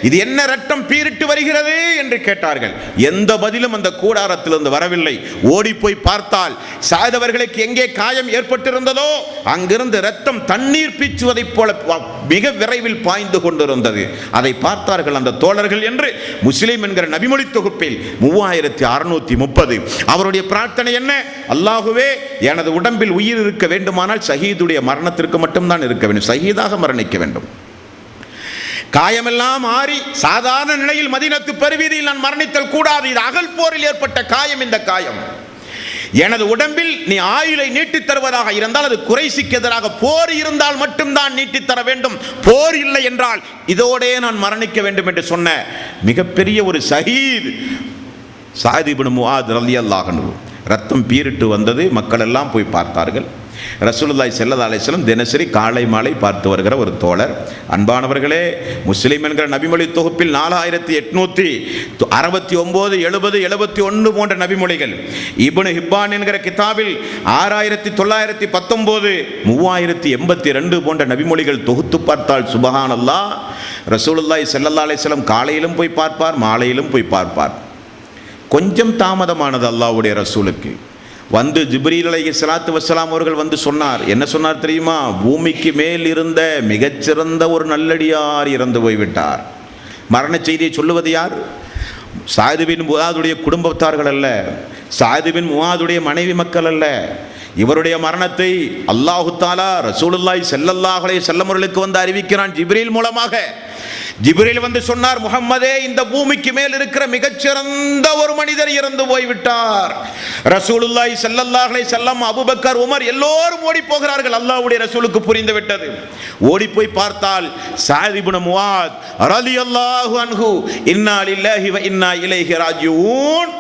இது என்ன இரத்தம் பீரிட்டு வருகிறது என்று கேட்டார்கள். எந்த பதிலும் அந்த கூடாரத்திலிருந்து வரவில்லை. ஓடி போய் பார்த்தால் சஅத் அவர்களுக்கு எங்கே காயம் ஏற்பட்டிருந்ததோ அங்கிருந்து இரத்தம் தண்ணீர் பீச்சுவதைப் போல மிக விரைவில் பாய்ந்து கொண்டிருந்தது. அதை பார்த்தார்கள் அந்த தோழர்கள் என்று முஸ்லிம் என்கிற நபிமொழி தொகுப்பில் 3630. அவருடைய பிரார்த்தனை என்ன? அல்லாஹுவே, எனது உடம்பில் உயிர் இருக்க வேண்டுமானால் ஷஹீதுடைய மரணத்திற்கு மட்டும்தான் இருக்க வேண்டும், ஷஹீதாக மரணிக்க வேண்டும். காயமெல்லாம் ஆறி சாதாரண நிலையில் மதீனத்து பெருவீதியில் நான் மரணித்தல் கூடாது. இது அகல் போரில் ஏற்பட்ட காயம். இந்த காயம் எனது உடம்பில் நீ ஆயுளை நீட்டித் தருவதாக இருந்தால் அது குறைஷிக்கு எதிராக போர் இருந்தால் மட்டும்தான் நீட்டித் தர வேண்டும். போர் இல்லை என்றால் இதோடே நான் மரணிக்க வேண்டும் என்று சொன்ன மிகப்பெரிய ஒரு ஷஹீத் சஅத் இப்னு முஆத் ரலியல்லாஹு அன்ஹு. ரத்தம் பீரிட்டு வந்தது. மக்கள் எல்லாம் போய் பார்த்தார்கள். ரசூலுல்லாஹி ஸல்லல்லாஹு அலைஹி வஸல்லம் தினசரி காலை மாலை பார்த்து வருகிற ஒரு தோழர். அன்பானவர்களே, முஸ்லிம் என்கிற நபிமொழி தொகுப்பில் 4869, 70, 71 போன்ற நபிமொழிகள். இப்னு ஹிப்பான் என்கிற கிதாபில் 6919, 3082 போன்ற நபிமொழிகள் தொகுத்து பார்த்தால் சுபஹானல்லாஹ், ரசூலுல்லாஹி ஸல்லல்லாஹு அலைஹி வஸல்லம் காலையிலும் போய் பார்ப்பார், மாலையிலும் போய் பார்ப்பார். கொஞ்சம் தாமதமானது அல்லாஹ்வுடைய ரசூலுக்கு. வந்து ஜிப்ரீல் அலைஹிஸ்ஸலாத்து வஸ்ஸலாம் அவர்கள் வந்து சொன்னார். என்ன சொன்னார் தெரியுமா? பூமிக்கு மேல் இருந்த மிகச்சிறந்த ஒரு நல்லடியார் இறந்து போய்விட்டார். மரண செய்தியை சொல்லுவது யார்? சஅத் பின் முஆதுடைய குடும்பத்தார்கள் அல்ல, சஅத் பின் முஆதுடைய மனைவி மக்கள் அல்ல. இவருடைய மரணத்தை அல்லாஹு தஆலா ரசூலுல்லாஹி ஸல்லல்லாஹு அலைஹி வஸல்லம் அவர்களுக்கு வந்து அறிவிக்கிறான் ஜிப்ரீல் மூலமாக. ஜிப்ரீல் வந்து சொன்னார், முஹம்மதே, இந்த பூமிக்கு மேல் இருக்கிற மிகச்சிறந்த ஒரு மனிதர் இறந்து போய்விட்டார். ரசூலுல்லாஹி ஸல்லல்லாஹு அலைஹி வஸல்லம், அபூபக்கர், உமர் எல்லோரும் ஓடி போகிறார்கள். அல்லாஹ்வுடைய ரசூலுக்கு புரிந்து விட்டது. ஓடி போய் பார்த்தால் சஅத் இப்னு முஆத் ரலியல்லாஹு அன்ஹு, இன்னா லில்லாஹி வ இன்னா இலைஹி ராஜிஊன்,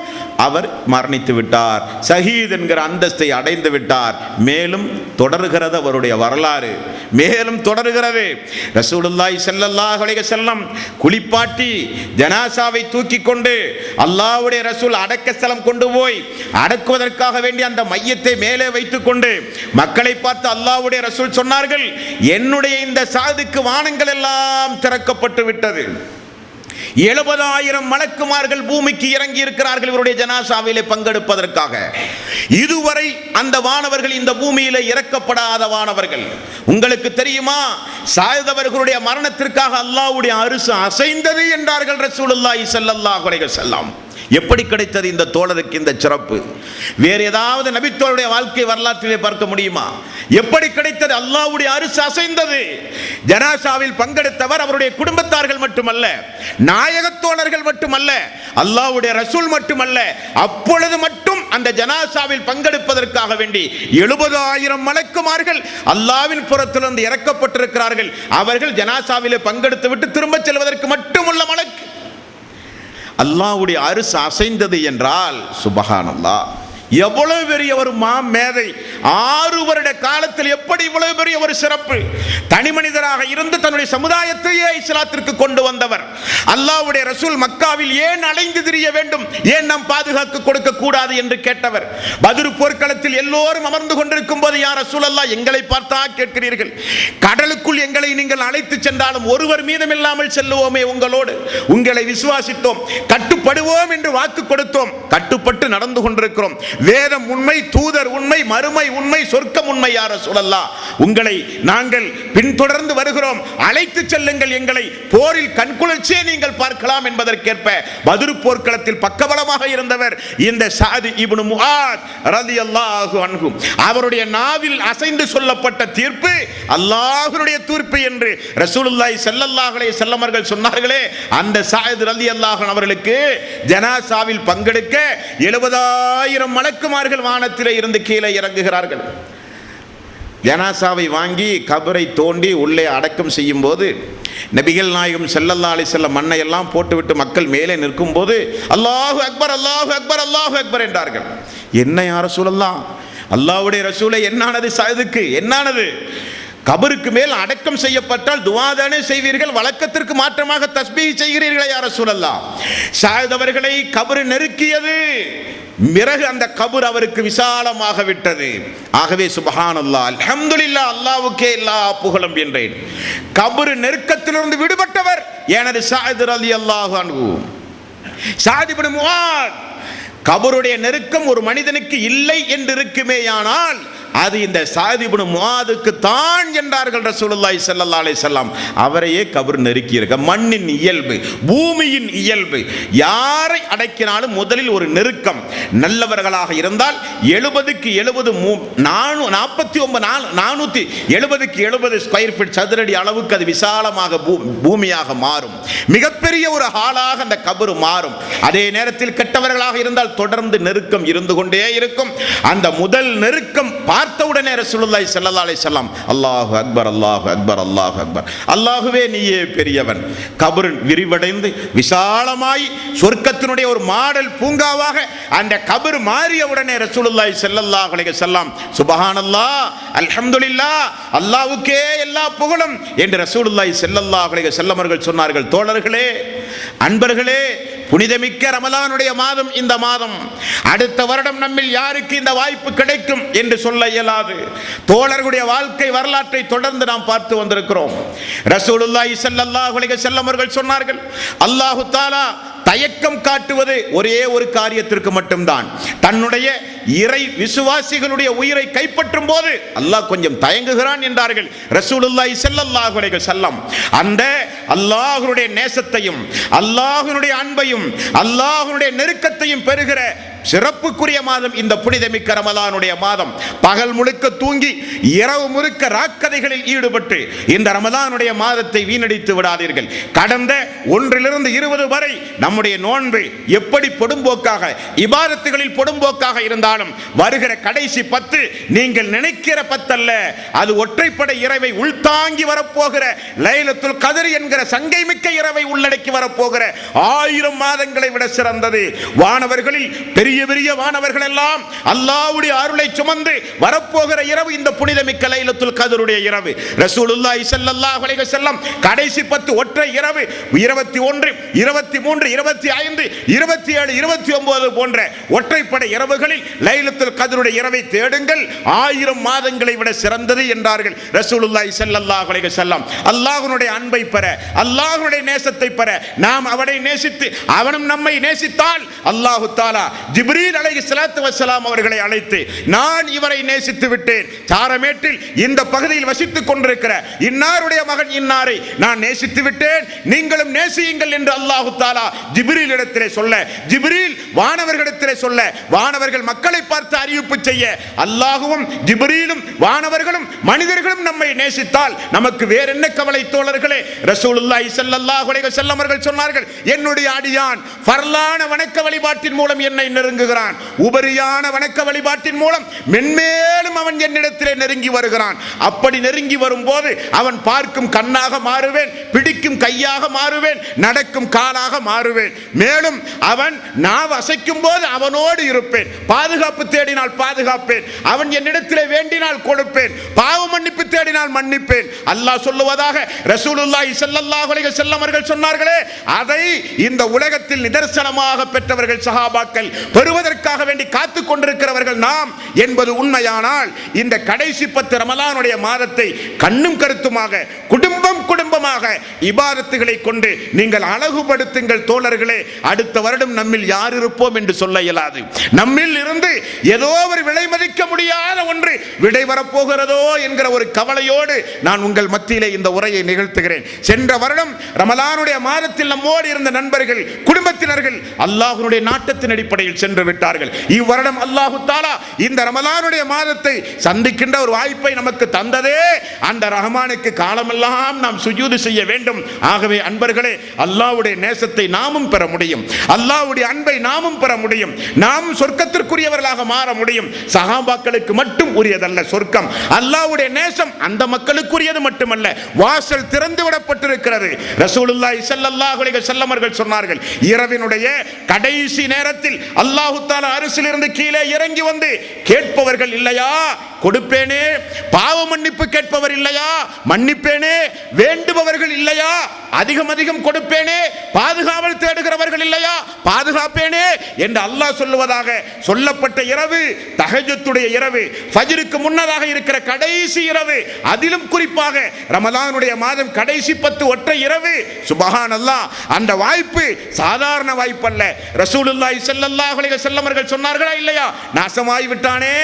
அவர் மரணித்து விட்டார், ஷஹீத் என்கிற அந்தஸ்தை அடைந்து விட்டார். மேலும் தொடர்கிறது அவருடைய வரலாறு, மேலும் தொடர்கிறது. ரசூலுல்லாஹி ஸல்லல்லாஹு அலைஹி வஸல்லம் குளிப்பாட்டி ஜனாசாவை தூக்கி கொண்டு அல்லாஹ்வுடைய ரசூல் அடக்க ஸ்தலம் கொண்டு போய் அடக்குவதற்காக வேண்டிய அந்த மையத்தை மேலே வைத்துக் கொண்டு மக்களை பார்த்து அல்லாஹ்வுடைய ரசூல் சொன்னார்கள், என்னுடைய இந்த சாதுக்கு வானங்கள் எல்லாம் திறக்கப்பட்டு விட்டது. 70,000 மலக்குமார்கள் பூமிக்கு இறங்கி இருக்கிறார்கள் இவருடைய ஜனாசாவிலே பங்கெடுப்பதற்காக. இதுவரை அந்த வானவர்கள் இந்த பூமியிலே இறக்கப்படாத வானவர்கள். உங்களுக்கு தெரியுமா, சாயதவர்களுடைய மரணத்திற்காக அல்லாஹ்வுடைய அரிசு அசைந்தது என்றார்கள் ரசூலுல்லாஹி ஸல்லல்லாஹு அலைஹி வஸல்லம். எப்படி கிடைத்தது இந்த தோழருக்கு இந்த சிறப்பு? வேறு ஏதாவது நபித்தோழருடைய வாழ்க்கை வரலாற்றிலே பார்க்க முடியுமா? எப்படி கிடைத்தது? அல்லாஹ்வுடைய அரிசு அசைந்தது. ஜனாசாவில் பங்கெடுத்தவர் அவருடைய குடும்பத்தார்கள் மட்டுமல்ல, நாயகத்தோழர்கள் மட்டுமல்ல, அல்லாஹ்வுடைய ரசூல் மட்டுமல்ல, அப்பொழுது மட்டும் அந்த ஜனாசாவில் பங்கெடுப்பதற்காக வேண்டி 70,000 மலக்குமார்கள் அல்லாஹ்வின் புறத்திலிருந்து இறக்கப்பட்டிருக்கிறார்கள். அவர்கள் ஜனாசாவிலே பங்கெடுத்து விட்டு திரும்ப செல்வதற்கு மட்டுமுள்ள மலக்கு. அல்லாஹ்வுடைய அரிசு அசைந்தது என்றால் சுப்ஹானல்லாஹ், எவ்வளவு பெரிய ஒரு மேதை! 6 வருட காலத்தில் எப்படி இவ்வளவு பெரிய ஒரு சிறப்பு! தனி மனிதராக இருந்து தன்னுடைய சமுதாயத்தையே இஸ்லாத்திற்கு கொண்டு வந்தவர். அல்லாஹ்வுடைய ரசூல் மக்காவில் ஏன் அலைந்து திரிய வேண்டும், ஏன் நாம் பாதுகாக்க கொடுக்க கூடாது என்று கேட்டவர். பத்ர் போர்க்களத்தில் எல்லோரும் அமர்ந்து கொண்டிருக்கும் போது, யா ரசூலல்லாஹ், எங்களை பார்த்தா கேட்கிறீர்கள், கடலுக்குள் எங்களை நீங்கள் அழைத்து சென்றாலும் ஒருவர் மீதம் இல்லாமல் செல்லுவோமே உங்களோடு, உங்களை விசுவாசித்தோம், கட்டுப்படுவோம் என்று வாக்கு கொடுத்தோம், கட்டுப்பட்டு நடந்து கொண்டிருக்கிறோம். வேதம் உண்மை, தூதர் உண்மை, மறுமை உண்மை, சொர்க்கம் உண்மை, யா ரசூலல்லாஹ், உங்களை நாங்கள் பின்தொடர்ந்து வருகிறோம், அழைத்து செல்லுங்கள், எங்களை போரில் கண்குளிர்ச்சியை நீங்கள் பார்க்கலாம் என்பதற்கேற்ப பத்ர் போர்க்களத்தில் பக்கபலமாக இருந்தவர் இந்த சஅத் இப்னு முஆத் ரலியல்லாஹு அன்ஹு. அவருடைய நாவில் அசைந்து சொல்லப்பட்ட தீர்ப்பு அல்லாஹ்வுடைய தீர்ப்பு என்று ரசூலுல்லாஹி ஸல்லல்லாஹு அலைஹி வஸல்லம் அவர்கள் சொன்னார்களே, அந்த சஅத் ரலியல்லாஹு அன்ஹு அவர்களுக்கு ஜனாசாவில் பங்கெடுக்க 70,000 மலக்குமார்கள் வானத்திலே இருந்து கீழே இறங்குகிறார்கள். ஜனாசாவை வாங்கி கபரை தோண்டி உள்ளே அடக்கம் செய்யும் போது நபிகள் நாயகம் ஸல்லல்லாஹு அலைஹி வஸல்லம் மண்ணையெல்லாம் போட்டுவிட்டு மக்கள் மேலே நிற்கும் போது அல்லாஹு அக்பர், அல்லாஹு அக்பர், அல்லாஹு அக்பர் என்றார்கள். என்ன யா ரசூலல்லாஹ், அல்லாஹ்வுடைய ரசூலே, என்னானது சஅதுக்கு, என்னானது? கபருக்கு மேல் அடக்கம் செய்யப்பட்டால் துஆதானே செய்வீர்கள், வழக்கத்திற்கு மாற்றமாக தஸ்பீஹ் செய்கிறீர்களே யா ரசூலல்லாஹ். சஅத் அவர்களை கபர் நெருக்கியது, பிறகு அந்த கபர் அவருக்கு விசாலமாக விட்டது. ஆகவே சுப்ஹானல்லாஹ், அல்ஹம்துலில்லாஹ், அல்லாஹ்வுக்கே எல்லா புகழும் என்றேன். கபர் நெருக்கத்திலிருந்து விடுபட்டவர் எனது சஅத் ரலியல்லாஹு அன்ஹு. சஅத் இப்னு முஆத், கபருடைய நெருக்கம் ஒரு மனிதனுக்கு இல்லை என்று இருக்குமேயானால் அது இந்த சஅத் இப்னு முஆதுக்கு தான் என்றார்கள் ரசூலுல்லாஹி ஸல்லல்லாஹு அலைஹி வஸல்லம். அவரையே கபர் நெருக்கி இருக்க. மண்ணின் இயல்பு, பூமியின் இயல்பு, யாரை அடக்கினாலும் முதலில் ஒரு நெருக்கம். நல்லவர்களாக இருந்தால் 70க்கு 70 470க்கு 70 ஸ்கொயர் ஃபீட் சதுரடி அளவுக்கு அது விசாலமாக பூமியாக மாறும். மிகப்பெரிய ஒரு ஹாலாக அந்த கபர் மாறும். அதே நேரத்தில் கெட்டவர்களாக இருந்தால் தொடர்ந்து நெருக்கம் இருந்து கொண்டே இருக்கும். அந்த முதல் நெருக்கம் பார்த்தவுடனே ரசூலுல்லாஹி ஸல்லல்லாஹு அலைஹி வஸல்லம் அல்லாஹு அக்பர், அல்லாஹு அக்பர், அல்லாஹு அக்பர், அல்லாஹுவே நீயே பெரியவன். கபர் விரிவடைந்து விசாலமாய் சொர்க்கத்தினுடைய ஒரு மாடல் பூங்காவாக அந்த கபர் மாறியவுடனே ரசூலுல்லாஹி ஸல்லல்லாஹு அலைஹி வஸல்லம் சுப்ஹானல்லாஹ், அல்ஹம்துலில்லாஹ், அல்லாஹ்வுக்கே எல்லா புகழும் என்று ரசூலுல்லாஹி ஸல்லல்லாஹு அலைஹி வஸல்லம் அவர்கள் சொன்னார்கள். தோழர்களே, அன்பர்களே, புனிதமிக்க ரமலானுடைய மாதம் இந்த மாதம். அடுத்த வருடம் நம்மில் யாருக்கு இந்த வாய்ப்பு கிடைக்கும் என்று சொல்ல இயலாது. தோழர்களுடைய வாழ்க்கை வரலாற்றை தொடர்ந்து நாம் பார்த்து வந்திருக்கிறோம். ரசூலுல்லாஹி ஸல்லல்லாஹு அலைஹி வஸல்லம் அவர்கள் சொன்னார்கள், அல்லாஹு தஆலா தயக்கம் காட்டுவது ஒரே ஒரு காரியத்திற்கு மட்டும்தான். தன்னுடைய இறை விசுவாசிகளுடைய உயிரை கைப்பற்றும் போது அல்லாஹ் கொஞ்சம் தயங்குகிறான் என்றார்கள் ரசூலுல்லாஹி ஸல்லல்லாஹு அலைஹி வஸல்லம். அந்த அல்லாஹ்வுடைய நேசத்தையும் அல்லாஹ்வுடைய அன்பையும் அல்லாஹ்வுடைய நெருக்கத்தையும் பெறுகிற சிறப்புக்குரிய மாதம் இந்த புனிதமிக்க ரமலானுடைய மாதம். பகல் முழுக்க தூங்கி இரவு முழுக்க ராக்கதைகளில் ஈடுபட்டு இந்த ரமலானுடைய மாதத்தை வீணடித்து விடாதீர்கள். கடந்த 1 to 20 வரை நம்முடைய நோன்பு எப்படி பொடும்போக்காக, இபாதத்துகளில் பொடும்போக்காக இருந்தாலும் வருகிற கடைசி 10 நீங்கள் நினைக்கிற 10 அல்ல, அது ஒற்றைப்படை இரவை உள்தாங்கி வரப்போகிற லைலத்துல் கத்ர் என்கிற சங்கை மிக்க இரவை உள்ளடக்கி வரப்போகிற 1000 மாதங்களை விட சிறந்தது. வானவர்களில் பெரிய பெரிய வானவர்கள் எல்லாம் அல்லாஹ்வுடைய அருளை சுமந்து வரப்போகிற இரவு இந்த புனிதமிக்க லைலத்துல் கத்ருடைய இரவு. ரசூலுல்லாஹி ஸல்லல்லாஹு அலைஹி வஸல்லம் கடைசி 10 ஒற்றை இரவு 21, 23, 25, 27, 29 போன்ற ஒற்றைப்படை இரவுகளில் லைலத்துல் கத்ருடைய இரவை தேடுங்கள், 1000 மாதங்களை விட சிறந்தது என்றார்கள் ரசூலுல்லாஹி ஸல்லல்லாஹு அலைஹி வஸல்லம். அல்லாஹ்வுடைய அன்பை பெற, அல்லாஹ்வுடைய நேசத்தை பெற, நாம் அவனை நேசித்து அவனும் நம்மை நேசித்தால் அல்லாஹ் தஆலா ஜிப்ரீல் அலைஹிஸ்ஸலாத்து வஸ்ஸலாம் அவர்களை அழைத்து, நான் இவரை நேசித்து விட்டேன், சாரமேட்டில் இந்த பகுதியில் வசித்துக் கொண்டிருக்கிற இன்னாருடைய மகன் இன்னாரை நான் நேசித்து விட்டேன், நீங்களும் நேசியுங்கள் என்று அல்லாஹ் தஆலா ஜிப்ரீல் இடத்திலே சொல்ல, ஜிப்ரீல் வானவர்களிடத்திலே சொல்ல, வானவர்கள் மக்களை பார்த்து அறிவிப்பு செய்ய, அல்லாஹ்வும் ஜிப்ரீலும் வானவர்களும் மனிதர்களும் நம்மை நேசித்தால் நமக்கு வேற என்ன கவலை தோழர்களே? ரசூலுல்லாஹி ஸல்லல்லாஹு அலைஹி வஸல்லம் அவர்கள் சொன்னார்கள், என்னுடைய அடியான் ஃபர்லான வணக்க வழிபாட்டின் மூலம் என்னை நெருங்குகிறான், உபரியான வணக்க வழிபாட்டின் மூலம் மென்மேலும் அவன் என்னிடத்திலே நெருங்கி வருகிறான். அப்படி நெருங்கி வரும்போது அவன் பார்க்கும் கண்ணாக மாறுவேன், பிடிக்கும் கையாக மாறுவேன், நடக்கும் காலாக மாறுவேன். மேலும் அவன் நாவ் அசைக்கும் போது அவனோடு இருப்பேன், பாதுகாப்பு தேடினால் பாதுகாப்பேன், அவன் என்னிடத்திலே வேண்டினால் கொடுப்பேன், பாவ மன்னிப்பு தேடினால் மன்னிப்பேன். அல்லாஹ் சொல்லுவதாக ரசூலுல்லாஹி ஸல்லல்லாஹு அலைஹி வஸல்லம் அவர்கள் சொன்னார்களே, அதை இந்த உலகத்தில் நிதர்சனமாக பெற்றவர்கள் சஹாபாக்கள், பெறுவதற்காக வேண்டி காத்துக் கொண்டிருக்கிறவர்கள் நாம் என்பது உண்மையானால் இந்த கடைசி 10 ரமலானுடைய மாதத்தை கண்ணும் கருத்துமாக குடும்பமாக இபாதத்துகளை கொண்டு நீங்கள் அழகுபடுத்துங்கள் தோழர்களே. அடுத்த வருடம் நம்மில் யார் இருப்போம் என்று சொல்ல இயலாது. நம்மில் இருந்து ஏதோ ஒரு விலை மதிக்க முடியாத ஒன்று விடை வரப்போகிறதோ என்கிற ஒரு கவலையோடு நான் உங்கள் மத்தியிலே இந்த உரையை நிகழ்த்துகிறேன். சென்ற வருடம் ரமலானுடைய மாதத்தில் நம்மோடு இருந்த நண்பர்கள், குடும்பத்தினர்கள் அல்லாஹ்வுடைய நாட்டத்தின் அடிப்படையில் சென்று விட்டார்கள். இவ்வருடம் அல்லாஹ் தஆலா இந்த ரமலானுடைய மாதத்தை சந்திக்கின்ற ஒரு வாய்ப்பை நமக்கு தந்ததே அந்த ரஹ்மானுக்கு காலமெல்லாம் நாம் சுஜூது செய்ய வேண்டும். ஆகவே அன்பர்களே, அல்லாஹ்வுடைய நேசத்தை நாமும் பெற முடியும், அல்லாஹ்வுடைய அன்பை நாமும் பெற முடியும், நாம் சொர்க்கத்திற்குரியவர்களாக மாற முடியும். சஹாபாக்களுக்கு மட்டும் உரியதல்ல சொர்க்கம், அல்லாஹ்வுடைய நேசம் அந்த மக்களுக்குரியது மட்டுமல்ல, வாசல் திறந்து விடப்பட்டிருக்கிறது. ரசூலுல்லாஹி ஸல்லல்லாஹு அலைஹி வஸல்லம் அவர்கள் சொன்னார்கள், இரவினுடைய கடைசி நேரத்தில் அல்லாஹ் தஆலா அரிசிலிருந்து கீழே இறங்கி வந்து கேட்பவர்கள் இல்லையா, கொடுப்பேனே, பாவ மன்னிப்பு கேட்பவர் இல்லையா, மன்னிப்பேனே, வேண்டுபவர்கள் இல்லையா, அதிகம் அதிகம் கொடுப்பேனே, பாதுகாவல் தேடுகிறவர்கள் இல்லையா, பாதுகாப்பேனே என்று அல்லாஹ் சொல்லுவதாக சொல்லப்பட்ட இரவு தஹஜ்ஜுடைய இரவு, ஃபஜ்ருக்கு முன்னதாக இருக்கிற கடைசி இரவு, அதிலும் குறிப்பாக ரமலானுடைய மாதம் கடைசி 10 ஒற்றை இரவு. சுப்ஹானல்லாஹ், அந்த வாய்ப்பு சாதாரண வாய்ப்பு அல்ல. ரசூலுல்லாஹி ஸல்லல்லாஹு அலைஹி வஸல்லம் அவர்கள் சொன்னார்களா இல்லையா, நாசமாய் விட்டானே,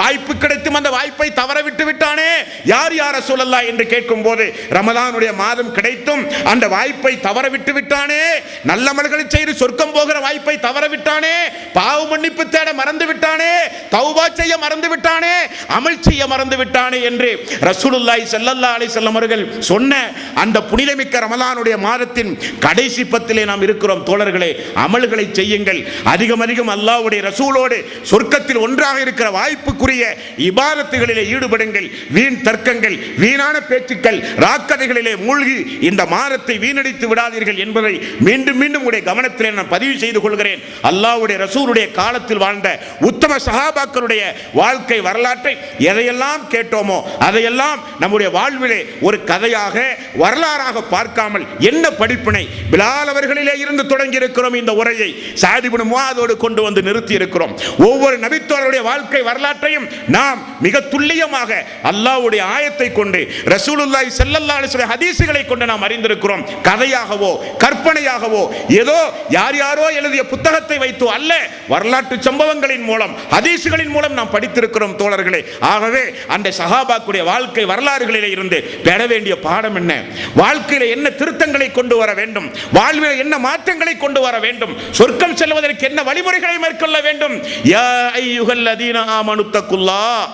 வாய்ப்பு கிடைத்தும் அந்த வாய்ப்பை தவற விட்டு விட்டானே, யார் யார் ரசூலல்லாஹ் என்று கேட்கும் போது, ரமலானுடைய மாதம் கிடைத்தும் அந்த வாய்ப்பை தவற விட்டு விட்டானே, நல்லமல்களை செய்து சொர்க்கம் போகிற வாய்ப்பை தவற விட்டானே, பாவ மன்னிப்பு தேட மறந்து விட்டானே, தௌபா செய்ய மறந்து விட்டானே, அமல் செய்ய மறந்து விட்டானே என்று ரசூலுல்லாஹி ஸல்லல்லாஹு அலைஹி வஸல்லம் அவர்கள் சொன்ன அந்த புனிதமிக்க ரமலானுடைய மாதத்தின் கடைசி 10 நாம் இருக்கிறோம். தோழர்களே, அமல்களை செய்யுங்கள், அதிகம் அதிகம் அல்லாஹ்வுடைய ரசூலோடு சொர்க்கத்தில் ஒன்றாக இருக்கிற வாய்ப்புக்குரிய இபாதத்துகளிலே ஈடுபடுங்கள். வீண் தர்க்கங்கள், வீணான பேச்சுக்கள், ராக்கதைகளிலே மூழ்கி இந்த மாதத்தை வீணடித்து விடாதீர்கள் என்பதை மீண்டும் மீண்டும் உடைய கவனத்திலே நான் பதிவு செய்து கொள்கிறேன். அல்லாஹ்வுடைய ரசூலுடைய காலத்தில் வாழ்ந்த உத்தம சஹாபாக்களுடைய வாழ்க்கை வரலாற்றை எதையெல்லாம் கேட்டோமோ அதையெல்லாம் நம்முடைய வாழ்விலே ஒரு கதையாக, வரலாறாக பார்க்காமல் என்ன படிப்பினை பிலால் அவர்களிலே இருந்து தொடங்கி இருக்கிறோம். இந்த உரையை சஅத் இப்னு முஆதோடு கொண்டு வந்து நிறுத்தி இருக்கிறோம். ஒவ்வொரு நபித்தோழருடைய வாழ்க்கை வரலாற்றையும் நாம் மிக துல்லியமாக அல்லாஹ்வுடைய ஆயத்தை கொண்டு, ரசூலுல்லாஹி ஸல்லல்லாஹு அலைஹி வஸல்லம் ஹதீஸ்களை கொண்டு நாம் அறிந்திருக்கிறோம். படித்திருக்கிறோம். கதையாகவோ கற்பனையாகவோ ஏதோ யார் யாரோ எழுதிய புத்தகத்தை வைத்தோ அல்ல, வரலாற்று சம்பவங்களின் மூலம் ஹதீசுகளின் மூலம் நாம் படித்திருக்கிறோம் தோழர்களே. ஆகவே அந்த சஹாபாக்குடைய வாழ்க்கை வரலாறுகளிலே இருந்து பெற வேண்டிய பாடம் என்ன, வாழ்க்கையில என்ன திருத்தங்களை கொண்டு வர வேண்டும், வாழ்வில் என்ன மாற்றங்களை கொண்டு வர வேண்டும், சொர்க்கம் செல்வதற்கு என்ன வழிமுறைகளை மேற்கொள்ள வேண்டும். யா அய்யுஹல்லதீன ஆமனு தக்குல்லாஹ்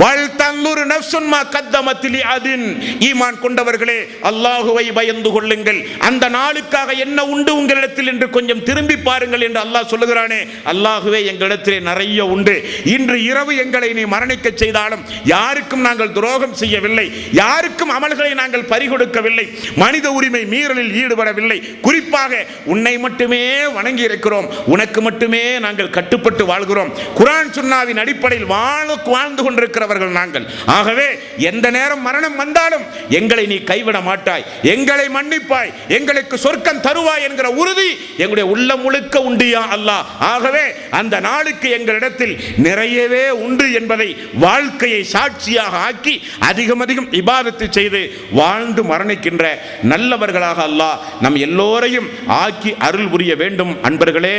வல் தன்துர் நஃப்சுன் மா கத்தமத் லிஅதின். ஈமான் கொண்டவர்களே, அல்லாஹ்வை பயந்து கொள்ளுங்கள், அந்த நாளுக்காக என்ன உண்டு உங்களிடத்தில் என்று கொஞ்சம் திரும்பி பாருங்கள் என்று அல்லாஹ் சொல்லுகிறானே. அல்லாஹ்வே, எங்களிடத்திலே நிறைய உண்டு. இன்று இரவு எங்களை நீ மரணிக்க செய்தாலும் யாருக்கும் நாங்கள் துரோகம் செய்யவில்லை, யாருக்கும் அமல்களை நாங்கள் பறிகொடுக்கவில்லை, மனித உரிமை மீறலில் ஈடுபடவில்லை, குறிப்பாக உன்னை மட்டுமே வணங்கி இருக்கிறோம், உனக்கு மட்டுமே நாங்கள் கட்டுப்பட்டு வாழ்கிறோம், குர்ஆன் சுன்னாவின் அடிப்படையில் வாழ்ந்து கொண்டிருக்கிறவர்கள் நாங்கள். ஆகவே எந்த நேரம் மரணம் வந்தாலும் எங்களை நீ கைவிட மாட்டாய், எங்களை மன்னிப்பாய், எங்களுக்கு சொர்க்கம் தருவாய் என்கிற உறுதி எங்களுடைய உள்ளம் முழுக்க உண்டு யா அல்லாஹ். ஆகவே அந்த நாளுக்கு எங்களிடத்தில் நிறையவே உண்டு என்பதை வாழ்க்கையை சாட்சியாக ஆக்கி அதிகம் அதிகம் இபாதத்து செய்து வாழ்ந்து மரணிக்கின்ற நல்லவர்களாக அல்லாஹ் நம் எல்லோரையும் ஆக்கி அருள் புரிய வேண்டும். அன்பர்களே,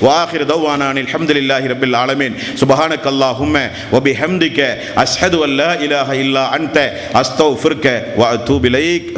வாஹிர் தவானா அல்ஹம்துலில்லாஹி ரப்பில் ஆலமீன். சுப்ஹானக அல்லாஹும்ம வ பிஹம்திக அஷ்ஹது அல்லா இலாஹா இல்லா அன்த அஸ்தக்ஃபிருக வ அத்தூபு இலைக்.